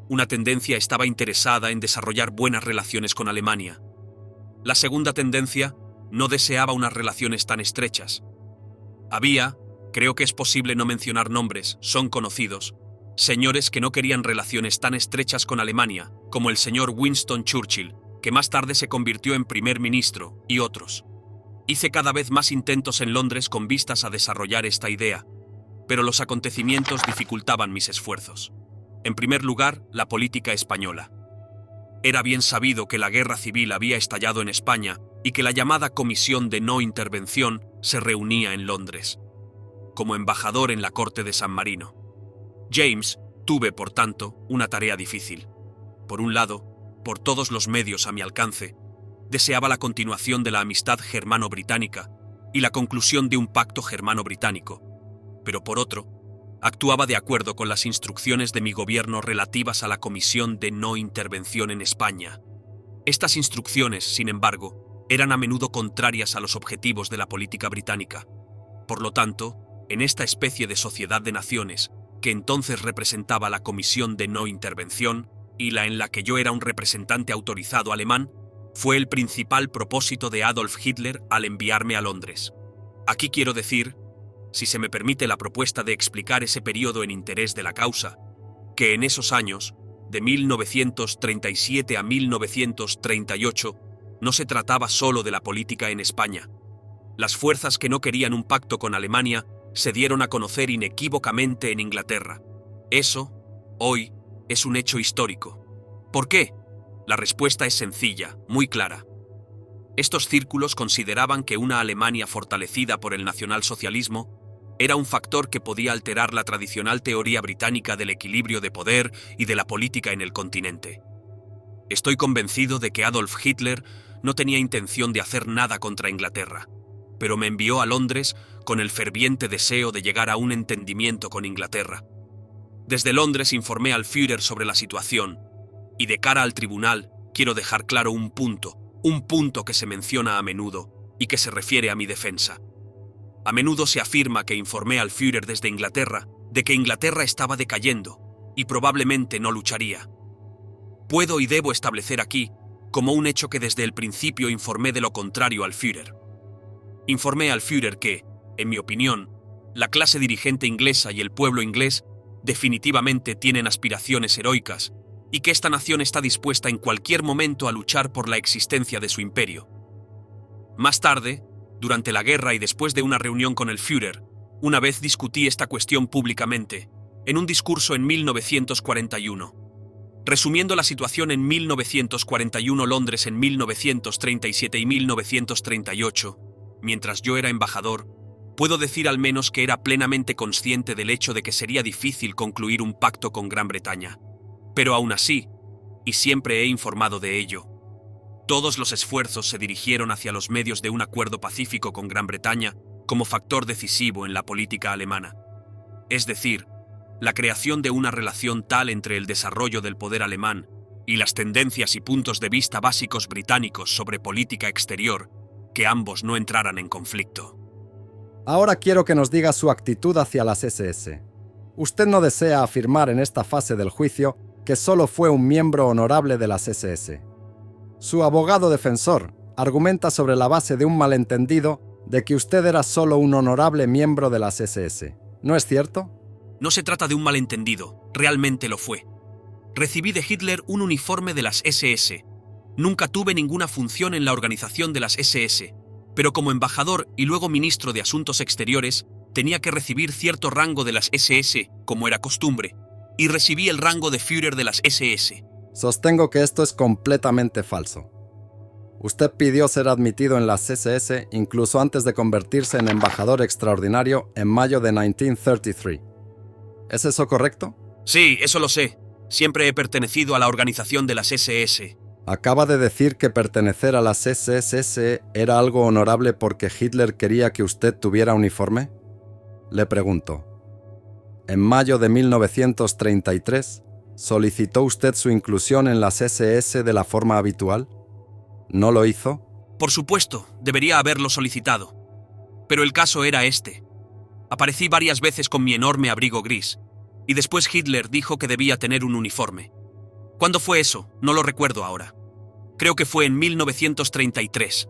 S4: Una tendencia estaba interesada en desarrollar buenas relaciones con Alemania. La segunda tendencia no deseaba unas relaciones tan estrechas. Había, creo que es posible no mencionar nombres, son conocidos, señores que no querían relaciones tan estrechas con Alemania, como el señor Winston Churchill, que más tarde se convirtió en primer ministro, y otros. Hice cada vez más intentos en Londres con vistas a desarrollar esta idea, pero los acontecimientos dificultaban mis esfuerzos. En primer lugar, la política española. Era bien sabido que la guerra civil había estallado en España y que la llamada Comisión de No Intervención se reunía en Londres, como embajador en la corte de San Marino. James, tuve, por tanto, una tarea difícil. Por un lado, por todos los medios a mi alcance, deseaba la continuación de la amistad germano-británica y la conclusión de un pacto germano-británico, pero por otro, actuaba de acuerdo con las instrucciones de mi gobierno relativas a la Comisión de No Intervención en España. Estas instrucciones, sin embargo, eran a menudo contrarias a los objetivos de la política británica. Por lo tanto, en esta especie de sociedad de naciones, que entonces representaba la Comisión de No Intervención y la en la que yo era un representante autorizado alemán, fue el principal propósito de Adolf Hitler al enviarme a Londres. Aquí quiero decir, si se me permite la propuesta de explicar ese periodo en interés de la causa, que en esos años, de 1937 a 1938, no se trataba solo de la política en España. Las fuerzas que no querían un pacto con Alemania se dieron a conocer inequívocamente en Inglaterra. Eso, hoy, es un hecho histórico. ¿Por qué? La respuesta es sencilla, muy clara. Estos círculos consideraban que una Alemania fortalecida por el nacionalsocialismo era un factor que podía alterar la tradicional teoría británica del equilibrio de poder y de la política en el continente. Estoy convencido de que Adolf Hitler no tenía intención de hacer nada contra Inglaterra, pero me envió a Londres con el ferviente deseo de llegar a un entendimiento con Inglaterra. Desde Londres informé al Führer sobre la situación, y de cara al tribunal quiero dejar claro un punto que se menciona a menudo y que se refiere a mi defensa. A menudo se afirma que informé al Führer desde Inglaterra de que Inglaterra estaba decayendo y probablemente no lucharía. Puedo y debo establecer aquí como un hecho que desde el principio informé de lo contrario al Führer. Informé al Führer que, en mi opinión, la clase dirigente inglesa y el pueblo inglés definitivamente tienen aspiraciones heroicas y que esta nación está dispuesta en cualquier momento a luchar por la existencia de su imperio. Más tarde, durante la guerra y después de una reunión con el Führer, una vez discutí esta cuestión públicamente, en un discurso en 1941. Resumiendo la situación en 1941, Londres en 1937 y 1938, mientras yo era embajador, puedo decir al menos que era plenamente consciente del hecho de que sería difícil concluir un pacto con Gran Bretaña. Pero aún así, y siempre he informado de ello, todos los esfuerzos se dirigieron hacia los medios de un acuerdo pacífico con Gran Bretaña como factor decisivo en la política alemana. Es decir, la creación de una relación tal entre el desarrollo del poder alemán y las tendencias y puntos de vista básicos británicos sobre política exterior, que ambos no entraran en conflicto.
S6: Ahora quiero que nos diga su actitud hacia las SS. Usted no desea afirmar en esta fase del juicio que solo fue un miembro honorable de las SS. Su abogado defensor argumenta sobre la base de un malentendido de que usted era solo un honorable miembro de las SS. ¿No es cierto?
S4: No se trata de un malentendido, realmente lo fue. Recibí de Hitler un uniforme de las SS. Nunca tuve ninguna función en la organización de las SS, pero como embajador y luego ministro de Asuntos Exteriores, tenía que recibir cierto rango de las SS, como era costumbre, y recibí el rango de Führer de las SS.
S6: Sostengo que esto es completamente falso. Usted pidió ser admitido en las SS incluso antes de convertirse en embajador extraordinario en mayo de 1933. ¿Es eso correcto?
S4: Sí, eso lo sé. Siempre he pertenecido a la organización de las SS.
S6: Acaba de decir que pertenecer a las SS era algo honorable porque Hitler quería que usted tuviera uniforme. Le pregunto, En mayo de 1933, ¿solicitó usted su inclusión en las SS de la forma habitual? ¿No lo hizo?
S4: Por supuesto, debería haberlo solicitado. Pero el caso era este. Aparecí varias veces con mi enorme abrigo gris, y después Hitler dijo que debía tener un uniforme. ¿Cuándo fue eso? No lo recuerdo ahora. Creo que fue en 1933.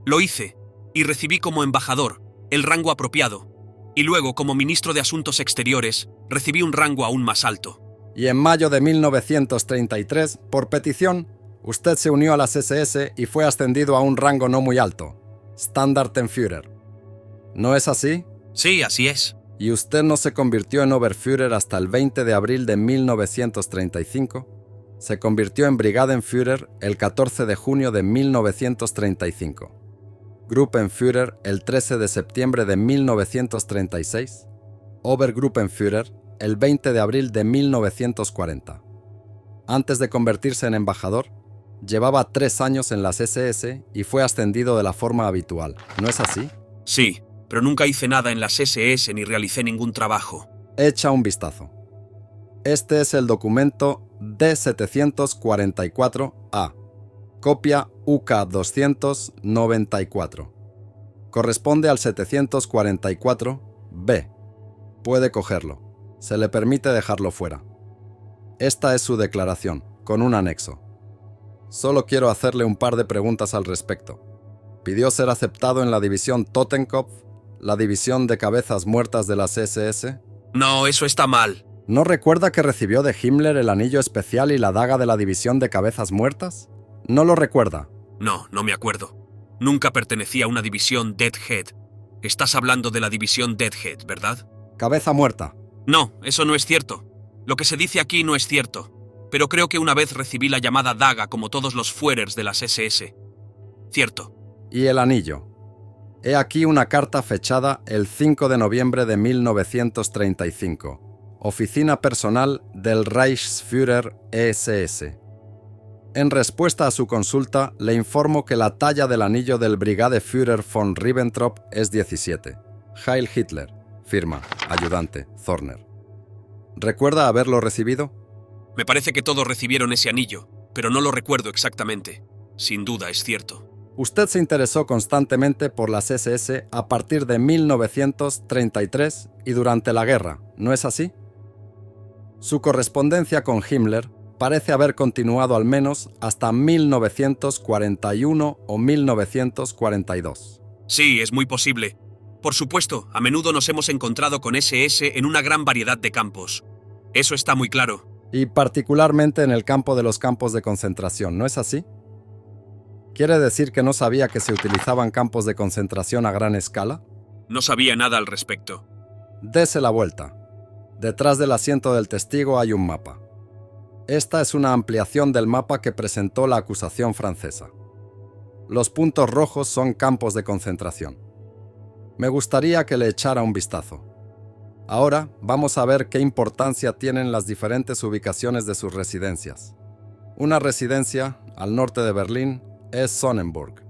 S4: Lo hice, y recibí como embajador el rango apropiado, y luego, como ministro de Asuntos Exteriores, recibí un rango aún más alto.
S6: Y en mayo de 1933, por petición, usted se unió a las SS y fue ascendido a un rango no muy alto, Standartenführer. ¿No es así?
S4: Sí, así es.
S6: ¿Y usted no se convirtió en Oberführer hasta el 20 de abril de 1935? Se convirtió en Brigadenführer el 14 de junio de 1935. Gruppenführer el 13 de septiembre de 1936. Obergruppenführer el 20 de abril de 1940. Antes de convertirse en embajador, llevaba 3 años en las SS y fue ascendido de la forma habitual. ¿No es así?
S4: Sí, pero nunca hice nada en las SS ni realicé ningún trabajo.
S6: Echa un vistazo. Este es el documento D744A, copia UK 294. Corresponde al 744B. Puede cogerlo. Se le permite dejarlo fuera. Esta es su declaración, con un anexo. Solo quiero hacerle un par de preguntas al respecto. ¿Pidió ser aceptado en la división Totenkopf, la división de cabezas muertas de las SS?
S4: No, eso está mal.
S6: ¿No recuerda que recibió de Himmler el anillo especial y la daga de la división de cabezas muertas? ¿No lo recuerda?
S4: No, no me acuerdo. Nunca pertenecí a una división Deadhead. Estás hablando de la división Deadhead, ¿verdad?
S6: Cabeza muerta.
S4: No, eso no es cierto. Lo que se dice aquí no es cierto. Pero creo que una vez recibí la llamada daga como todos los Führers de las SS. Cierto.
S6: ¿Y el anillo? He aquí una carta fechada el 5 de noviembre de 1935. Oficina personal del Reichsführer SS. En respuesta a su consulta, le informo que la talla del anillo del Brigadeführer von Ribbentrop es 17. Heil Hitler. Firma. Ayudante. Zorner. ¿Recuerda haberlo recibido?
S4: Me parece que todos recibieron ese anillo, pero no lo recuerdo exactamente. Sin duda es cierto.
S6: Usted se interesó constantemente por las SS a partir de 1933 y durante la guerra, ¿no es así? Su correspondencia con Himmler parece haber continuado al menos hasta 1941 o 1942.
S4: Sí, es muy posible. Por supuesto, a menudo nos hemos encontrado con SS en una gran variedad de campos. Eso está muy claro.
S6: Y particularmente en el campo de los campos de concentración, ¿no es así? ¿Quiere decir que no sabía que se utilizaban campos de concentración a gran escala?
S4: No sabía nada al respecto.
S6: Dese la vuelta. Detrás del asiento del testigo hay un mapa. Esta es una ampliación del mapa que presentó la acusación francesa. Los puntos rojos son campos de concentración. Me gustaría que le echara un vistazo. Ahora vamos a ver qué importancia tienen las diferentes ubicaciones de sus residencias. Una residencia, al norte de Berlín, es Sonnenburg.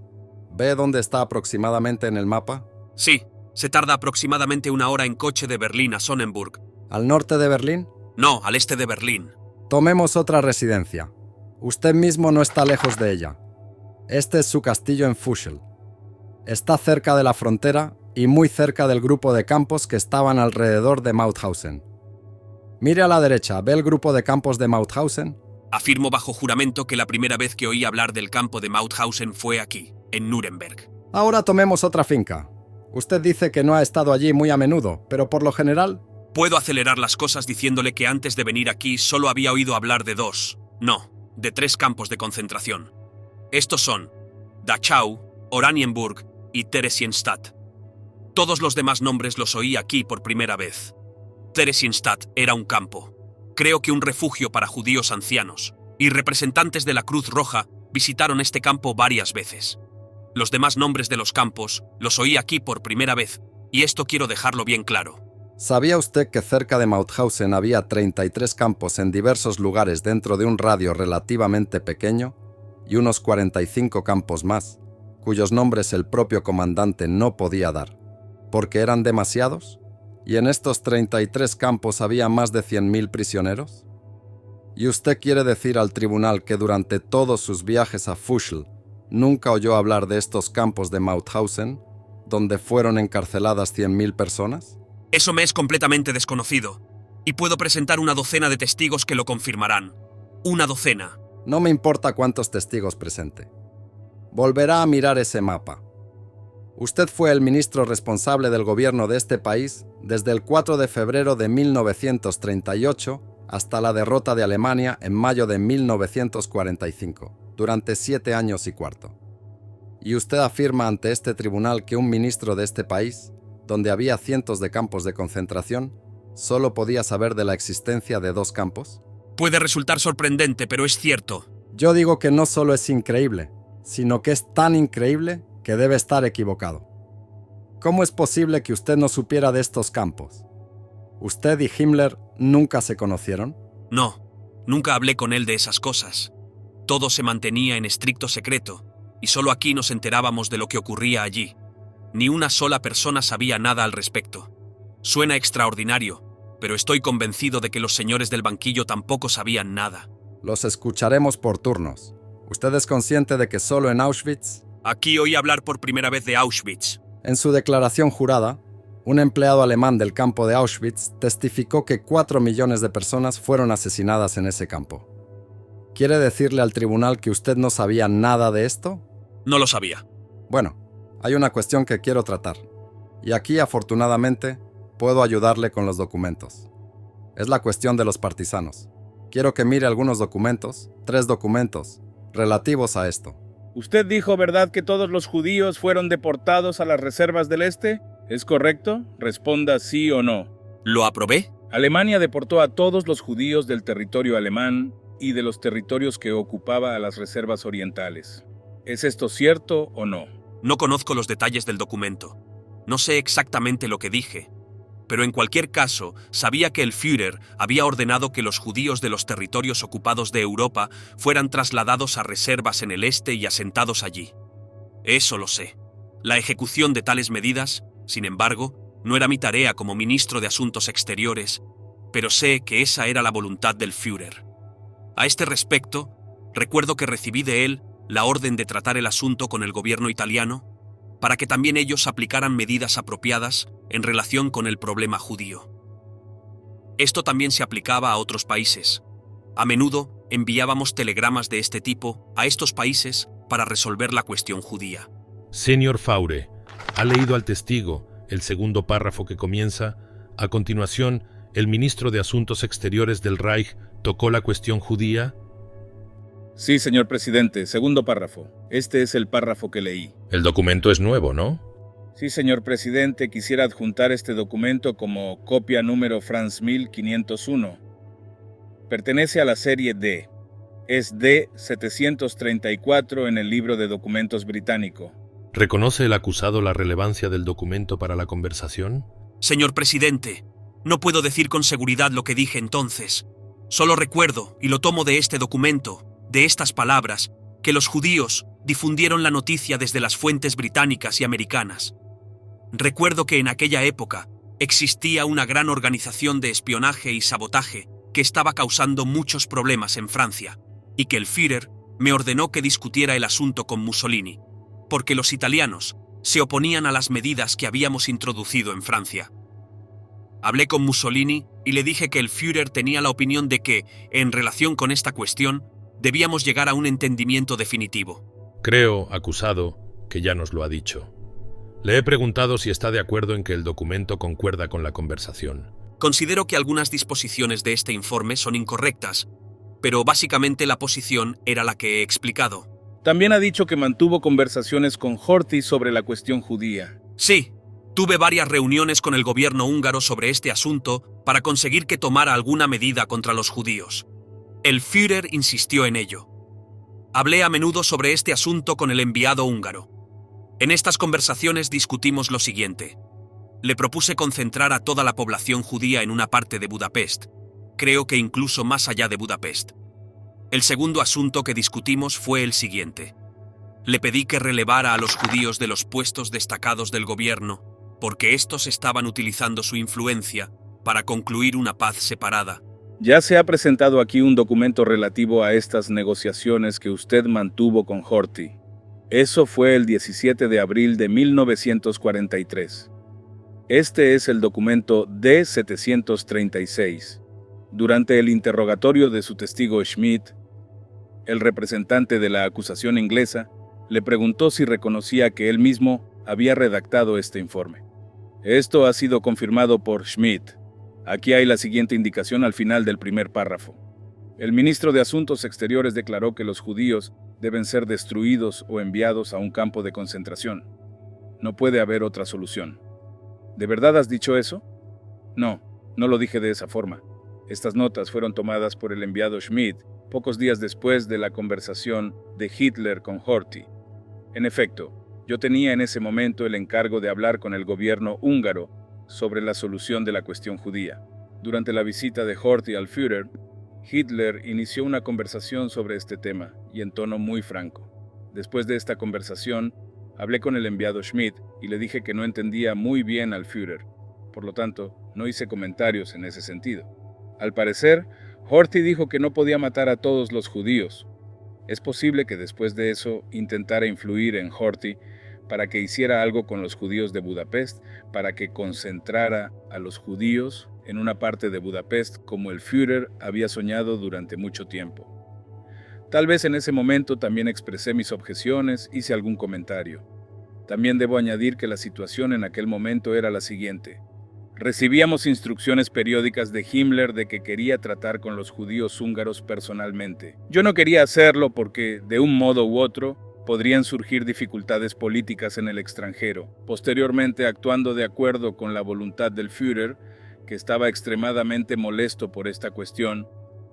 S6: ¿Ve dónde está aproximadamente en el mapa?
S4: Sí, se tarda aproximadamente 1 hora en coche de Berlín a Sonnenburg.
S6: ¿Al norte de Berlín?
S4: No, al este de Berlín.
S6: Tomemos otra residencia. Usted mismo no está lejos de ella. Este es su castillo en Fuschel. Está cerca de la frontera y muy cerca del grupo de campos que estaban alrededor de Mauthausen. Mire a la derecha, ¿ve el grupo de campos de Mauthausen?
S4: Afirmo bajo juramento que la primera vez que oí hablar del campo de Mauthausen fue aquí, en Nuremberg.
S6: Ahora tomemos otra finca. Usted dice que no ha estado allí muy a menudo, pero por lo general...
S4: Puedo acelerar las cosas diciéndole que antes de venir aquí solo había oído hablar de 2, no, de 3 campos de concentración. Estos son Dachau, Oranienburg y Theresienstadt. Todos los demás nombres los oí aquí por primera vez. Theresienstadt era un campo, creo que un refugio para judíos ancianos, y representantes de la Cruz Roja visitaron este campo varias veces. Los demás nombres de los campos los oí aquí por primera vez, y esto quiero dejarlo bien claro.
S6: ¿Sabía usted que cerca de Mauthausen había 33 campos en diversos lugares dentro de un radio relativamente pequeño y unos 45 campos más, cuyos nombres el propio comandante no podía dar? ¿Porque eran demasiados? ¿Y en estos 33 campos había más de 100.000 prisioneros? ¿Y usted quiere decir al tribunal que durante todos sus viajes a Fuschl nunca oyó hablar de estos campos de Mauthausen, donde fueron encarceladas 100.000 personas?
S4: Eso me es completamente desconocido, y puedo presentar una docena de testigos que lo confirmarán. Una docena.
S6: No me importa cuántos testigos presente. Volverá a mirar ese mapa. Usted fue el ministro responsable del gobierno de este país desde el 4 de febrero de 1938 hasta la derrota de Alemania en mayo de 1945, durante 7 años y cuarto. Y usted afirma ante este tribunal que un ministro de este país, donde había cientos de campos de concentración, solo podía saber de la existencia de 2 campos.
S4: Puede resultar sorprendente, pero es cierto.
S6: Yo digo que no solo es increíble, sino que es tan increíble que debe estar equivocado. ¿Cómo es posible que usted no supiera de estos campos? ¿Usted y Himmler nunca se conocieron?
S4: No, nunca hablé con él de esas cosas. Todo se mantenía en estricto secreto, y solo aquí nos enterábamos de lo que ocurría allí. Ni una sola persona sabía nada al respecto. Suena extraordinario, pero estoy convencido de que los señores del banquillo tampoco sabían nada.
S6: Los escucharemos por turnos. ¿Usted es consciente de que solo en Auschwitz?
S4: Aquí oí hablar por primera vez de Auschwitz.
S6: En su declaración jurada, un empleado alemán del campo de Auschwitz testificó que 4 millones de personas fueron asesinadas en ese campo. ¿Quiere decirle al tribunal que usted no sabía nada de esto?
S4: No lo sabía.
S6: Bueno, hay una cuestión que quiero tratar. Y aquí, afortunadamente, puedo ayudarle con los documentos. Es la cuestión de los partisanos. Quiero que mire algunos documentos, 3 documentos, relativos a esto.
S5: Usted dijo, ¿verdad, que todos los judíos fueron deportados a las reservas del Este? ¿Es correcto? Responda sí o no.
S4: ¿Lo aprobé?
S5: Alemania deportó a todos los judíos del territorio alemán y de los territorios que ocupaba a las reservas orientales. ¿Es esto cierto o no?
S4: No conozco los detalles del documento. No sé exactamente lo que dije. Pero en cualquier caso, sabía que el Führer había ordenado que los judíos de los territorios ocupados de Europa fueran trasladados a reservas en el este y asentados allí. Eso lo sé. La ejecución de tales medidas, sin embargo, no era mi tarea como ministro de Asuntos Exteriores, pero sé que esa era la voluntad del Führer. A este respecto, recuerdo que recibí de él la orden de tratar el asunto con el gobierno italiano para que también ellos aplicaran medidas apropiadas en relación con el problema judío. Esto también se aplicaba a otros países. A menudo enviábamos telegramas de este tipo a estos países para resolver la cuestión judía.
S3: Señor Faure, ¿ha leído al testigo el segundo párrafo que comienza? A continuación, el ministro de Asuntos Exteriores del Reich tocó la cuestión judía.
S5: Sí, señor presidente. Segundo párrafo. Este es el párrafo que leí.
S3: El documento es nuevo, ¿no?
S5: Sí, señor presidente. Quisiera adjuntar este documento como copia número Franz 1501. Pertenece a la serie D. Es D734 en el libro de documentos británico.
S3: ¿Reconoce el acusado la relevancia del documento para la conversación?
S4: Señor presidente, no puedo decir con seguridad lo que dije entonces. Solo recuerdo, y lo tomo de este documento, de estas palabras, que los judíos difundieron la noticia desde las fuentes británicas y americanas. Recuerdo que en aquella época existía una gran organización de espionaje y sabotaje que estaba causando muchos problemas en Francia, y que el Führer me ordenó que discutiera el asunto con Mussolini, porque los italianos se oponían a las medidas que habíamos introducido en Francia. Hablé con Mussolini y le dije que el Führer tenía la opinión de que, en relación con esta cuestión, debíamos llegar a un entendimiento definitivo.
S3: Creo, acusado, que ya nos lo ha dicho. Le he preguntado si está de acuerdo en que el documento concuerda con la conversación.
S4: Considero que algunas disposiciones de este informe son incorrectas, pero básicamente la posición era la que he explicado.
S5: También ha dicho que mantuvo conversaciones con Horthy sobre la cuestión judía.
S4: Sí, tuve varias reuniones con el gobierno húngaro sobre este asunto para conseguir que tomara alguna medida contra los judíos. El Führer insistió en ello. Hablé a menudo sobre este asunto con el enviado húngaro. En estas conversaciones discutimos lo siguiente. Le propuse concentrar a toda la población judía en una parte de Budapest, creo que incluso más allá de Budapest. El segundo asunto que discutimos fue el siguiente. Le pedí que relevara a los judíos de los puestos destacados del gobierno, porque estos estaban utilizando su influencia para concluir una paz separada.
S5: Ya se ha presentado aquí un documento relativo a estas negociaciones que usted mantuvo con Horthy. Eso fue el 17 de abril de 1943. Este es el documento D-736. Durante el interrogatorio de su testigo Schmidt, el representante de la acusación inglesa le preguntó si reconocía que él mismo había redactado este informe. Esto ha sido confirmado por Schmidt. Aquí hay la siguiente indicación al final del primer párrafo. El ministro de Asuntos Exteriores declaró que los judíos deben ser destruidos o enviados a un campo de concentración. No puede haber otra solución. ¿De verdad has dicho eso? No, no lo dije de esa forma. Estas notas fueron tomadas por el enviado Schmidt pocos días después de la conversación de Hitler con Horthy. En efecto, yo tenía en ese momento el encargo de hablar con el gobierno húngaro sobre la solución de la cuestión judía. Durante la visita de Horthy al Führer, Hitler inició una conversación sobre este tema y en tono muy franco. Después de esta conversación, hablé con el enviado Schmidt y le dije que no entendía muy bien al Führer. Por lo tanto, no hice comentarios en ese sentido. Al parecer, Horthy dijo que no podía matar a todos los judíos. Es posible que después de eso intentara influir en Horthy para que hiciera algo con los judíos de Budapest, para que concentrara a los judíos en una parte de Budapest como el Führer había soñado durante mucho tiempo. Tal vez en ese momento también expresé mis objeciones, hice algún comentario. También debo añadir que la situación en aquel momento era la siguiente. Recibíamos instrucciones periódicas de Himmler de que quería tratar con los judíos húngaros personalmente. Yo no quería hacerlo porque, de un modo u otro, podrían surgir dificultades políticas en el extranjero. Posteriormente, actuando de acuerdo con la voluntad del Führer, que estaba extremadamente molesto por esta cuestión,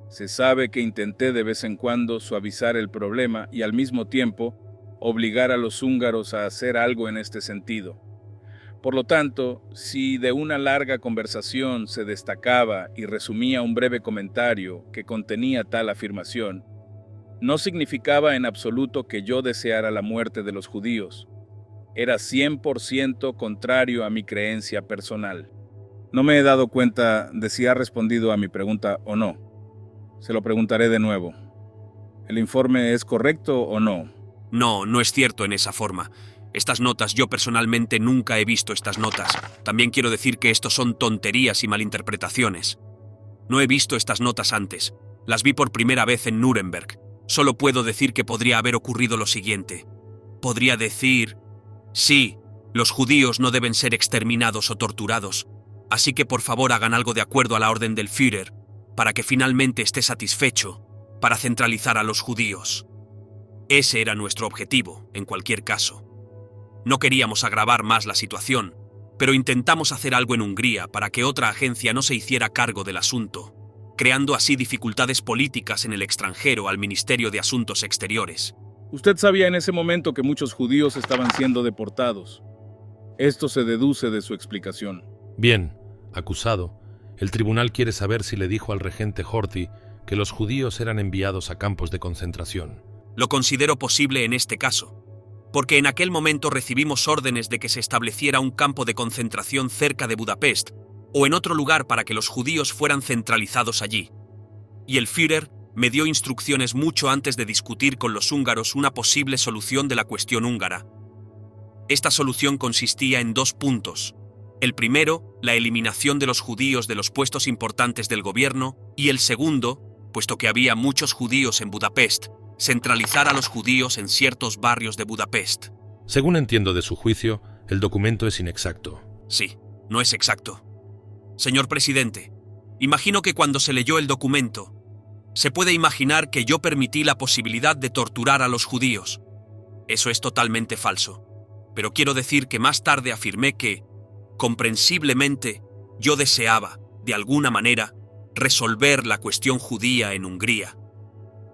S5: se sabe que intenté de vez en cuando suavizar el problema y al mismo tiempo obligar a los húngaros a hacer algo en este sentido. Por lo tanto, si de una larga conversación se destacaba y resumía un breve comentario que contenía tal afirmación, no significaba en absoluto que yo deseara la muerte de los judíos. Era 100% contrario a mi creencia personal. No me he dado cuenta de si ha respondido a mi pregunta o no. Se lo preguntaré de nuevo. ¿El informe es correcto o no?
S4: No, no es cierto en esa forma. Estas notas, yo personalmente nunca he visto estas notas. También quiero decir que esto son tonterías y malinterpretaciones. No he visto estas notas antes. Las vi por primera vez en Nuremberg. Solo puedo decir que podría haber ocurrido lo siguiente. Podría decir, sí, los judíos no deben ser exterminados o torturados, así que por favor hagan algo de acuerdo a la orden del Führer, para que finalmente esté satisfecho, para centralizar a los judíos. Ese era nuestro objetivo, en cualquier caso. No queríamos agravar más la situación, pero intentamos hacer algo en Hungría para que otra agencia no se hiciera cargo del asunto, creando así dificultades políticas en el extranjero al Ministerio de Asuntos Exteriores.
S5: Usted sabía en ese momento que muchos judíos estaban siendo deportados. Esto se deduce de su explicación.
S3: Bien, acusado, el tribunal quiere saber si le dijo al regente Horthy que los judíos eran enviados a campos de concentración.
S4: Lo considero posible en este caso, porque en aquel momento recibimos órdenes de que se estableciera un campo de concentración cerca de Budapest o en otro lugar para que los judíos fueran centralizados allí. Y el Führer me dio instrucciones mucho antes de discutir con los húngaros una posible solución de la cuestión húngara. Esta solución consistía en 2 puntos. El primero, la eliminación de los judíos de los puestos importantes del gobierno, y el segundo, puesto que había muchos judíos en Budapest, centralizar a los judíos en ciertos barrios de Budapest.
S3: Según entiendo de su juicio, el documento es inexacto.
S4: Sí, no es exacto. Señor presidente, imagino que cuando se leyó el documento, se puede imaginar que yo permití la posibilidad de torturar a los judíos. Eso es totalmente falso. Pero quiero decir que más tarde afirmé que, comprensiblemente, yo deseaba, de alguna manera, resolver la cuestión judía en Hungría.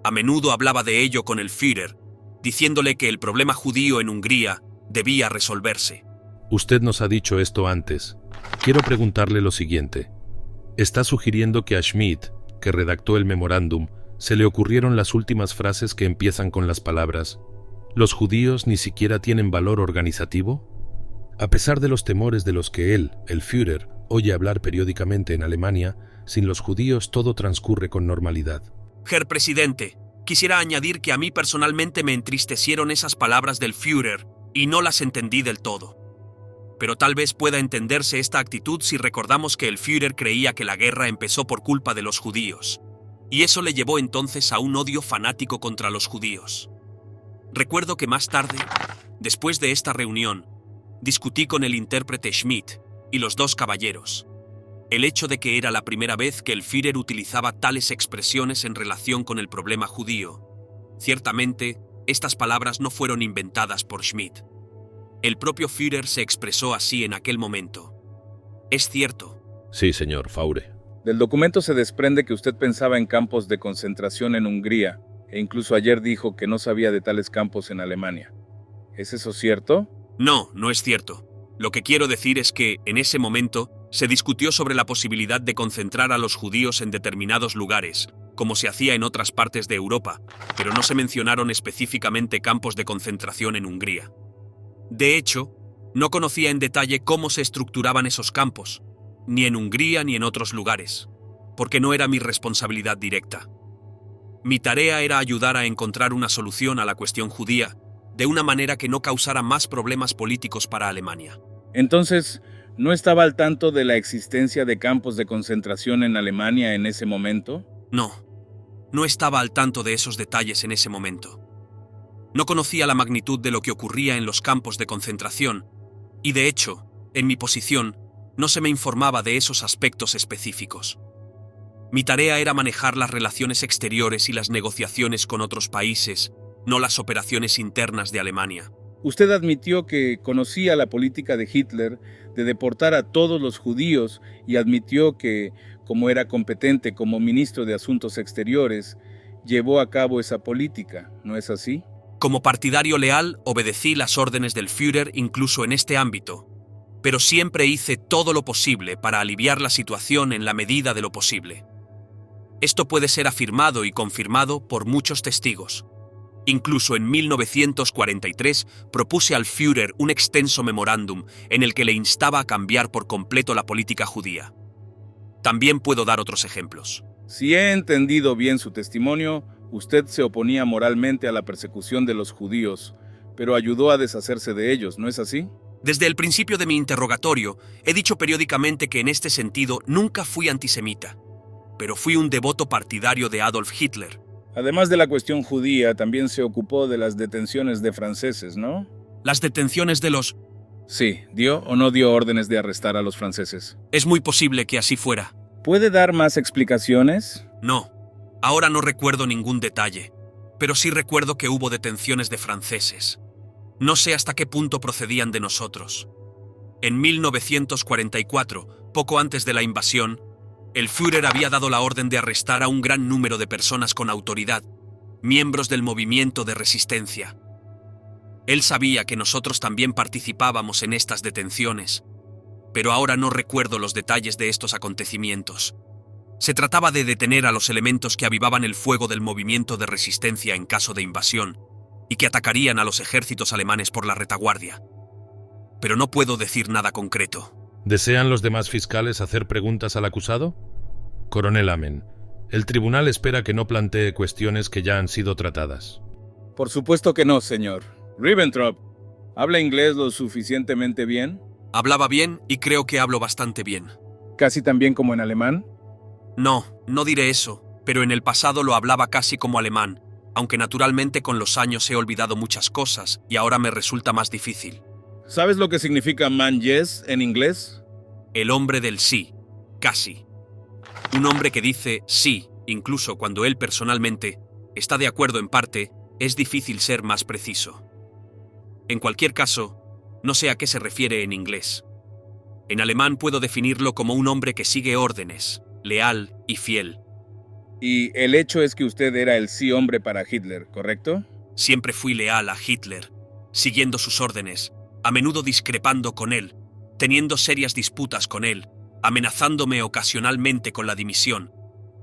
S4: A menudo hablaba de ello con el Führer, diciéndole que el problema judío en Hungría debía resolverse.
S3: Usted nos ha dicho esto antes. Quiero preguntarle lo siguiente. ¿Está sugiriendo que a Schmidt, que redactó el memorándum, se le ocurrieron las últimas frases que empiezan con las palabras «Los judíos ni siquiera tienen valor organizativo»? A pesar de los temores de los que él, el Führer, oye hablar periódicamente en Alemania, sin los judíos todo transcurre con normalidad.
S4: Herr Presidente, quisiera añadir que a mí personalmente me entristecieron esas palabras del Führer y no las entendí del todo. Pero tal vez pueda entenderse esta actitud si recordamos que el Führer creía que la guerra empezó por culpa de los judíos, y eso le llevó entonces a un odio fanático contra los judíos. Recuerdo que más tarde, después de esta reunión, discutí con el intérprete Schmidt y los dos caballeros. El hecho de que era la primera vez que el Führer utilizaba tales expresiones en relación con el problema judío. Ciertamente, estas palabras no fueron inventadas por Schmidt. El propio Führer se expresó así en aquel momento. Es cierto.
S3: Sí, señor Faure.
S5: Del documento se desprende que usted pensaba en campos de concentración en Hungría, e incluso ayer dijo que no sabía de tales campos en Alemania. ¿Es eso cierto?
S4: No, no es cierto. Lo que quiero decir es que, en ese momento, se discutió sobre la posibilidad de concentrar a los judíos en determinados lugares, como se hacía en otras partes de Europa, pero no se mencionaron específicamente campos de concentración en Hungría. De hecho, no conocía en detalle cómo se estructuraban esos campos, ni en Hungría ni en otros lugares, porque no era mi responsabilidad directa. Mi tarea era ayudar a encontrar una solución a la cuestión judía, de una manera que no causara más problemas políticos para Alemania.
S5: Entonces, ¿no estaba al tanto de la existencia de campos de concentración en Alemania en ese momento?
S4: No, no estaba al tanto de esos detalles en ese momento. No conocía la magnitud de lo que ocurría en los campos de concentración, y de hecho, en mi posición, no se me informaba de esos aspectos específicos. Mi tarea era manejar las relaciones exteriores y las negociaciones con otros países, no las operaciones internas de Alemania.
S5: Usted admitió que conocía la política de Hitler de deportar a todos los judíos y admitió que, como era competente como ministro de Asuntos Exteriores, llevó a cabo esa política, ¿no es así?
S4: Como partidario leal, obedecí las órdenes del Führer incluso en este ámbito, pero siempre hice todo lo posible para aliviar la situación en la medida de lo posible. Esto puede ser afirmado y confirmado por muchos testigos. Incluso en 1943 propuse al Führer un extenso memorándum en el que le instaba a cambiar por completo la política judía. También puedo dar otros ejemplos.
S5: Si he entendido bien su testimonio, usted se oponía moralmente a la persecución de los judíos, pero ayudó a deshacerse de ellos, ¿no es así?
S4: Desde el principio de mi interrogatorio, he dicho periódicamente que en este sentido nunca fui antisemita, pero fui un devoto partidario de Adolf Hitler.
S5: Además de la cuestión judía, también se ocupó de las detenciones de franceses, ¿no?
S4: Las detenciones de los...
S5: Sí, ¿dio o no dio órdenes de arrestar a los franceses?
S4: Es muy posible que así fuera.
S5: ¿Puede dar más explicaciones?
S4: No, ahora no recuerdo ningún detalle, pero sí recuerdo que hubo detenciones de franceses. No sé hasta qué punto procedían de nosotros. En 1944, poco antes de la invasión, el Führer había dado la orden de arrestar a un gran número de personas con autoridad, miembros del movimiento de resistencia. Él sabía que nosotros también participábamos en estas detenciones, pero ahora no recuerdo los detalles de estos acontecimientos. Se trataba de detener a los elementos que avivaban el fuego del movimiento de resistencia en caso de invasión y que atacarían a los ejércitos alemanes por la retaguardia. Pero no puedo decir nada concreto.
S3: ¿Desean los demás fiscales hacer preguntas al acusado? Coronel Amen, el tribunal espera que no plantee cuestiones que ya han sido tratadas.
S5: Por supuesto que no, señor. Ribbentrop, ¿habla inglés lo suficientemente bien?
S4: Hablaba bien y creo que hablo bastante bien.
S5: ¿Casi tan bien como en alemán?
S4: No, no diré eso, pero en el pasado lo hablaba casi como alemán, aunque naturalmente con los años he olvidado muchas cosas y ahora me resulta más difícil.
S5: ¿Sabes lo que significa man yes en inglés?
S4: El hombre del sí, casi. Un hombre que dice sí, incluso cuando él personalmente está de acuerdo en parte, es difícil ser más preciso. En cualquier caso, no sé a qué se refiere en inglés. En alemán puedo definirlo como un hombre que sigue órdenes, leal y fiel.
S5: Y el hecho es que usted era el sí hombre para Hitler, ¿correcto?
S4: Siempre fui leal a Hitler, siguiendo sus órdenes, a menudo discrepando con él, teniendo serias disputas con él, amenazándome ocasionalmente con la dimisión,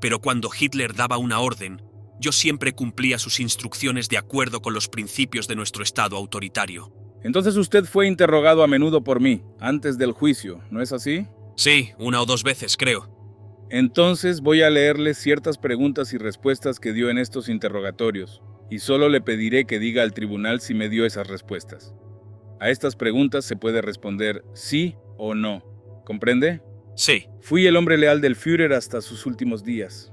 S4: pero cuando Hitler daba una orden, yo siempre cumplía sus instrucciones de acuerdo con los principios de nuestro Estado autoritario.
S5: Entonces usted fue interrogado a menudo por mí, antes del juicio, ¿no es así?
S4: Sí, 1 o 2 veces, creo.
S5: Entonces voy a leerle ciertas preguntas y respuestas que dio en estos interrogatorios, y solo le pediré que diga al tribunal si me dio esas respuestas. A estas preguntas se puede responder sí o no. ¿Comprende?
S4: Sí.
S5: Fui el hombre leal del Führer hasta sus últimos días.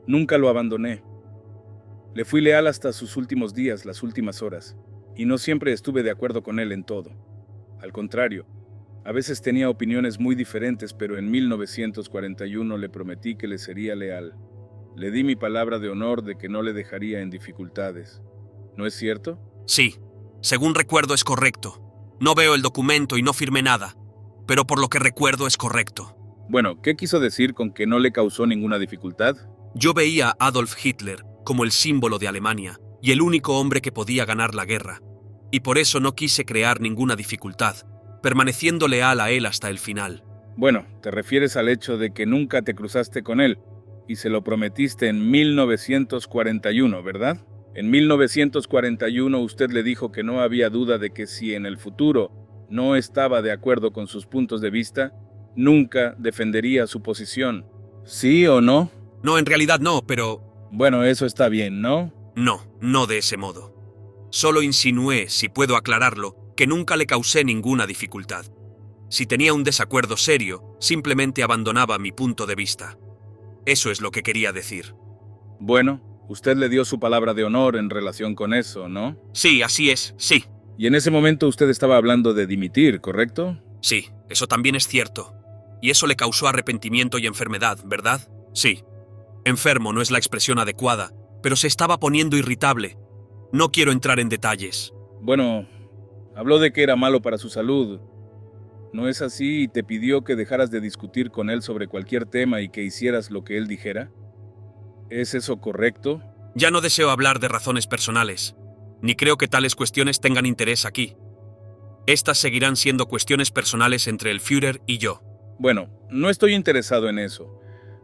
S5: Nunca lo abandoné. Le fui leal hasta sus últimos días, las últimas horas, y no siempre estuve de acuerdo con él en todo. Al contrario, a veces tenía opiniones muy diferentes, pero en 1941 le prometí que le sería leal. Le di mi palabra de honor de que no le dejaría en dificultades. ¿No es cierto?
S4: Sí. Según recuerdo es correcto. No veo el documento y no firmé nada, pero por lo que recuerdo es correcto.
S5: Bueno, ¿qué quiso decir con que no le causó ninguna dificultad?
S4: Yo veía a Adolf Hitler como el símbolo de Alemania y el único hombre que podía ganar la guerra, y por eso no quise crear ninguna dificultad, permaneciendo leal a él hasta el final.
S5: Bueno, te refieres al hecho de que nunca te cruzaste con él, y se lo prometiste en 1941, ¿verdad? En 1941 usted le dijo que no había duda de que si en el futuro no estaba de acuerdo con sus puntos de vista, nunca defendería su posición. ¿Sí o no?
S4: No, en realidad no, pero...
S5: Bueno, eso está bien, ¿no?
S4: No de ese modo. Solo insinué, si puedo aclararlo, que nunca le causé ninguna dificultad. Si tenía un desacuerdo serio, simplemente abandonaba mi punto de vista. Eso es lo que quería decir.
S5: Bueno, usted le dio su palabra de honor en relación con eso, ¿no?
S4: Sí, así es, sí.
S5: Y en ese momento usted estaba hablando de dimitir, ¿correcto?
S4: Sí, eso también es cierto. Y eso le causó arrepentimiento y enfermedad, ¿verdad? Sí. Enfermo no es la expresión adecuada, pero se estaba poniendo irritable. No quiero entrar en detalles.
S5: Bueno, habló de que era malo para su salud. ¿No es así y te pidió que dejaras de discutir con él sobre cualquier tema y que hicieras lo que él dijera? ¿Es eso correcto?
S4: Ya no deseo hablar de razones personales, ni creo que tales cuestiones tengan interés aquí. Estas seguirán siendo cuestiones personales entre el Führer y yo.
S5: Bueno, no estoy interesado en eso.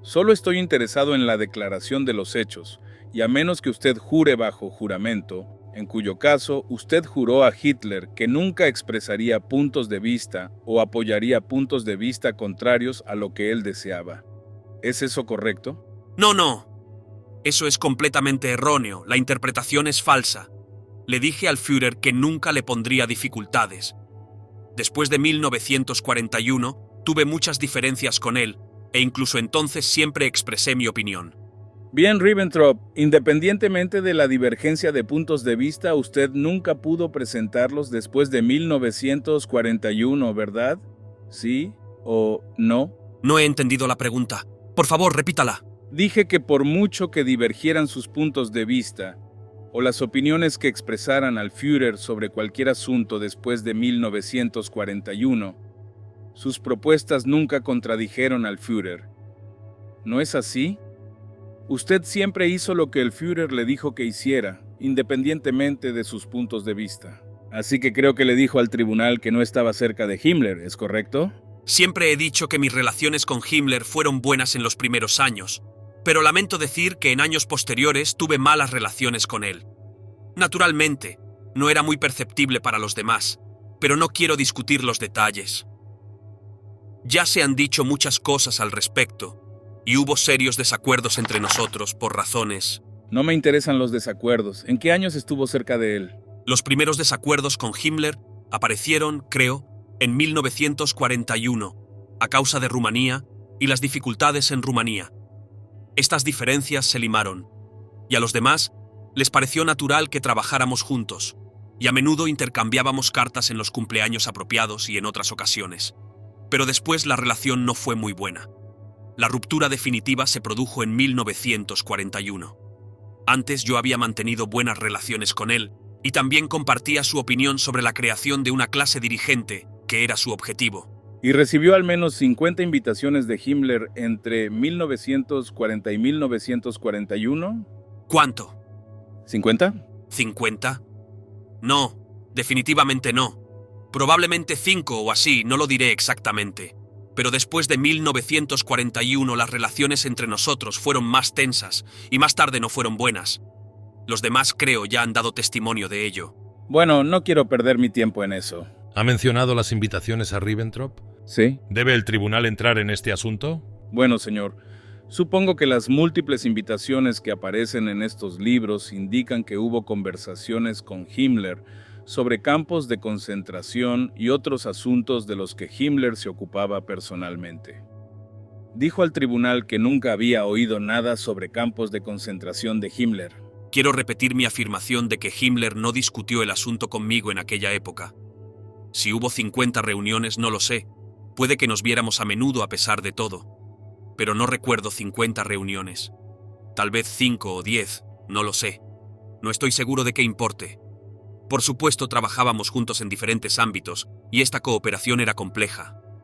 S5: Solo estoy interesado en la declaración de los hechos, y a menos que usted jure bajo juramento, en cuyo caso usted juró a Hitler que nunca expresaría puntos de vista o apoyaría puntos de vista contrarios a lo que él deseaba. ¿Es eso correcto?
S4: No. Eso es completamente erróneo. La interpretación es falsa. Le dije al Führer que nunca le pondría dificultades. Después de 1941, tuve muchas diferencias con él, e incluso entonces siempre expresé mi opinión.
S5: Bien, Ribbentrop, independientemente de la divergencia de puntos de vista, usted nunca pudo presentarlos después de 1941, ¿verdad? ¿Sí o no?
S4: No he entendido la pregunta. Por favor, repítala.
S5: Dije que por mucho que divergieran sus puntos de vista, o las opiniones que expresaran al Führer sobre cualquier asunto después de 1941, sus propuestas nunca contradijeron al Führer. ¿No es así? Usted siempre hizo lo que el Führer le dijo que hiciera, independientemente de sus puntos de vista. Así que creo que le dijo al tribunal que no estaba cerca de Himmler, ¿es correcto?
S4: Siempre he dicho que mis relaciones con Himmler fueron buenas en los primeros años, pero lamento decir que en años posteriores tuve malas relaciones con él. Naturalmente, no era muy perceptible para los demás, pero no quiero discutir los detalles. Ya se han dicho muchas cosas al respecto, y hubo serios desacuerdos entre nosotros por razones.
S5: No me interesan los desacuerdos. ¿En qué años estuvo cerca de él?
S4: Los primeros desacuerdos con Himmler aparecieron, creo, en 1941, a causa de Rumanía y las dificultades en Rumanía. Estas diferencias se limaron, y a los demás les pareció natural que trabajáramos juntos, y a menudo intercambiábamos cartas en los cumpleaños apropiados y en otras ocasiones. Pero después la relación no fue muy buena. La ruptura definitiva se produjo en 1941. Antes yo había mantenido buenas relaciones con él, y también compartía su opinión sobre la creación de una clase dirigente, que era su objetivo.
S5: ¿Y recibió al menos 50 invitaciones de Himmler entre 1940 y 1941?
S4: ¿Cuánto?
S5: ¿50?
S4: ¿50? No, definitivamente no. Probablemente 5 o así, no lo diré exactamente. Pero después de 1941 las relaciones entre nosotros fueron más tensas y más tarde no fueron buenas. Los demás creo ya han dado testimonio de ello.
S5: Bueno, no quiero perder mi tiempo en eso.
S3: ¿Ha mencionado las invitaciones a Ribbentrop?
S5: ¿Sí?
S3: ¿Debe el tribunal entrar en este asunto?
S5: Bueno, señor, supongo que las múltiples invitaciones que aparecen en estos libros indican que hubo conversaciones con Himmler sobre campos de concentración y otros asuntos de los que Himmler se ocupaba personalmente. Dijo al tribunal que nunca había oído nada sobre campos de concentración de Himmler.
S4: Quiero repetir mi afirmación de que Himmler no discutió el asunto conmigo en aquella época. Si hubo 50 reuniones, no lo sé. Puede que nos viéramos a menudo a pesar de todo. Pero no recuerdo 50 reuniones. Tal vez 5 o 10, no lo sé. No estoy seguro de qué importe. Por supuesto, trabajábamos juntos en diferentes ámbitos, y esta cooperación era compleja.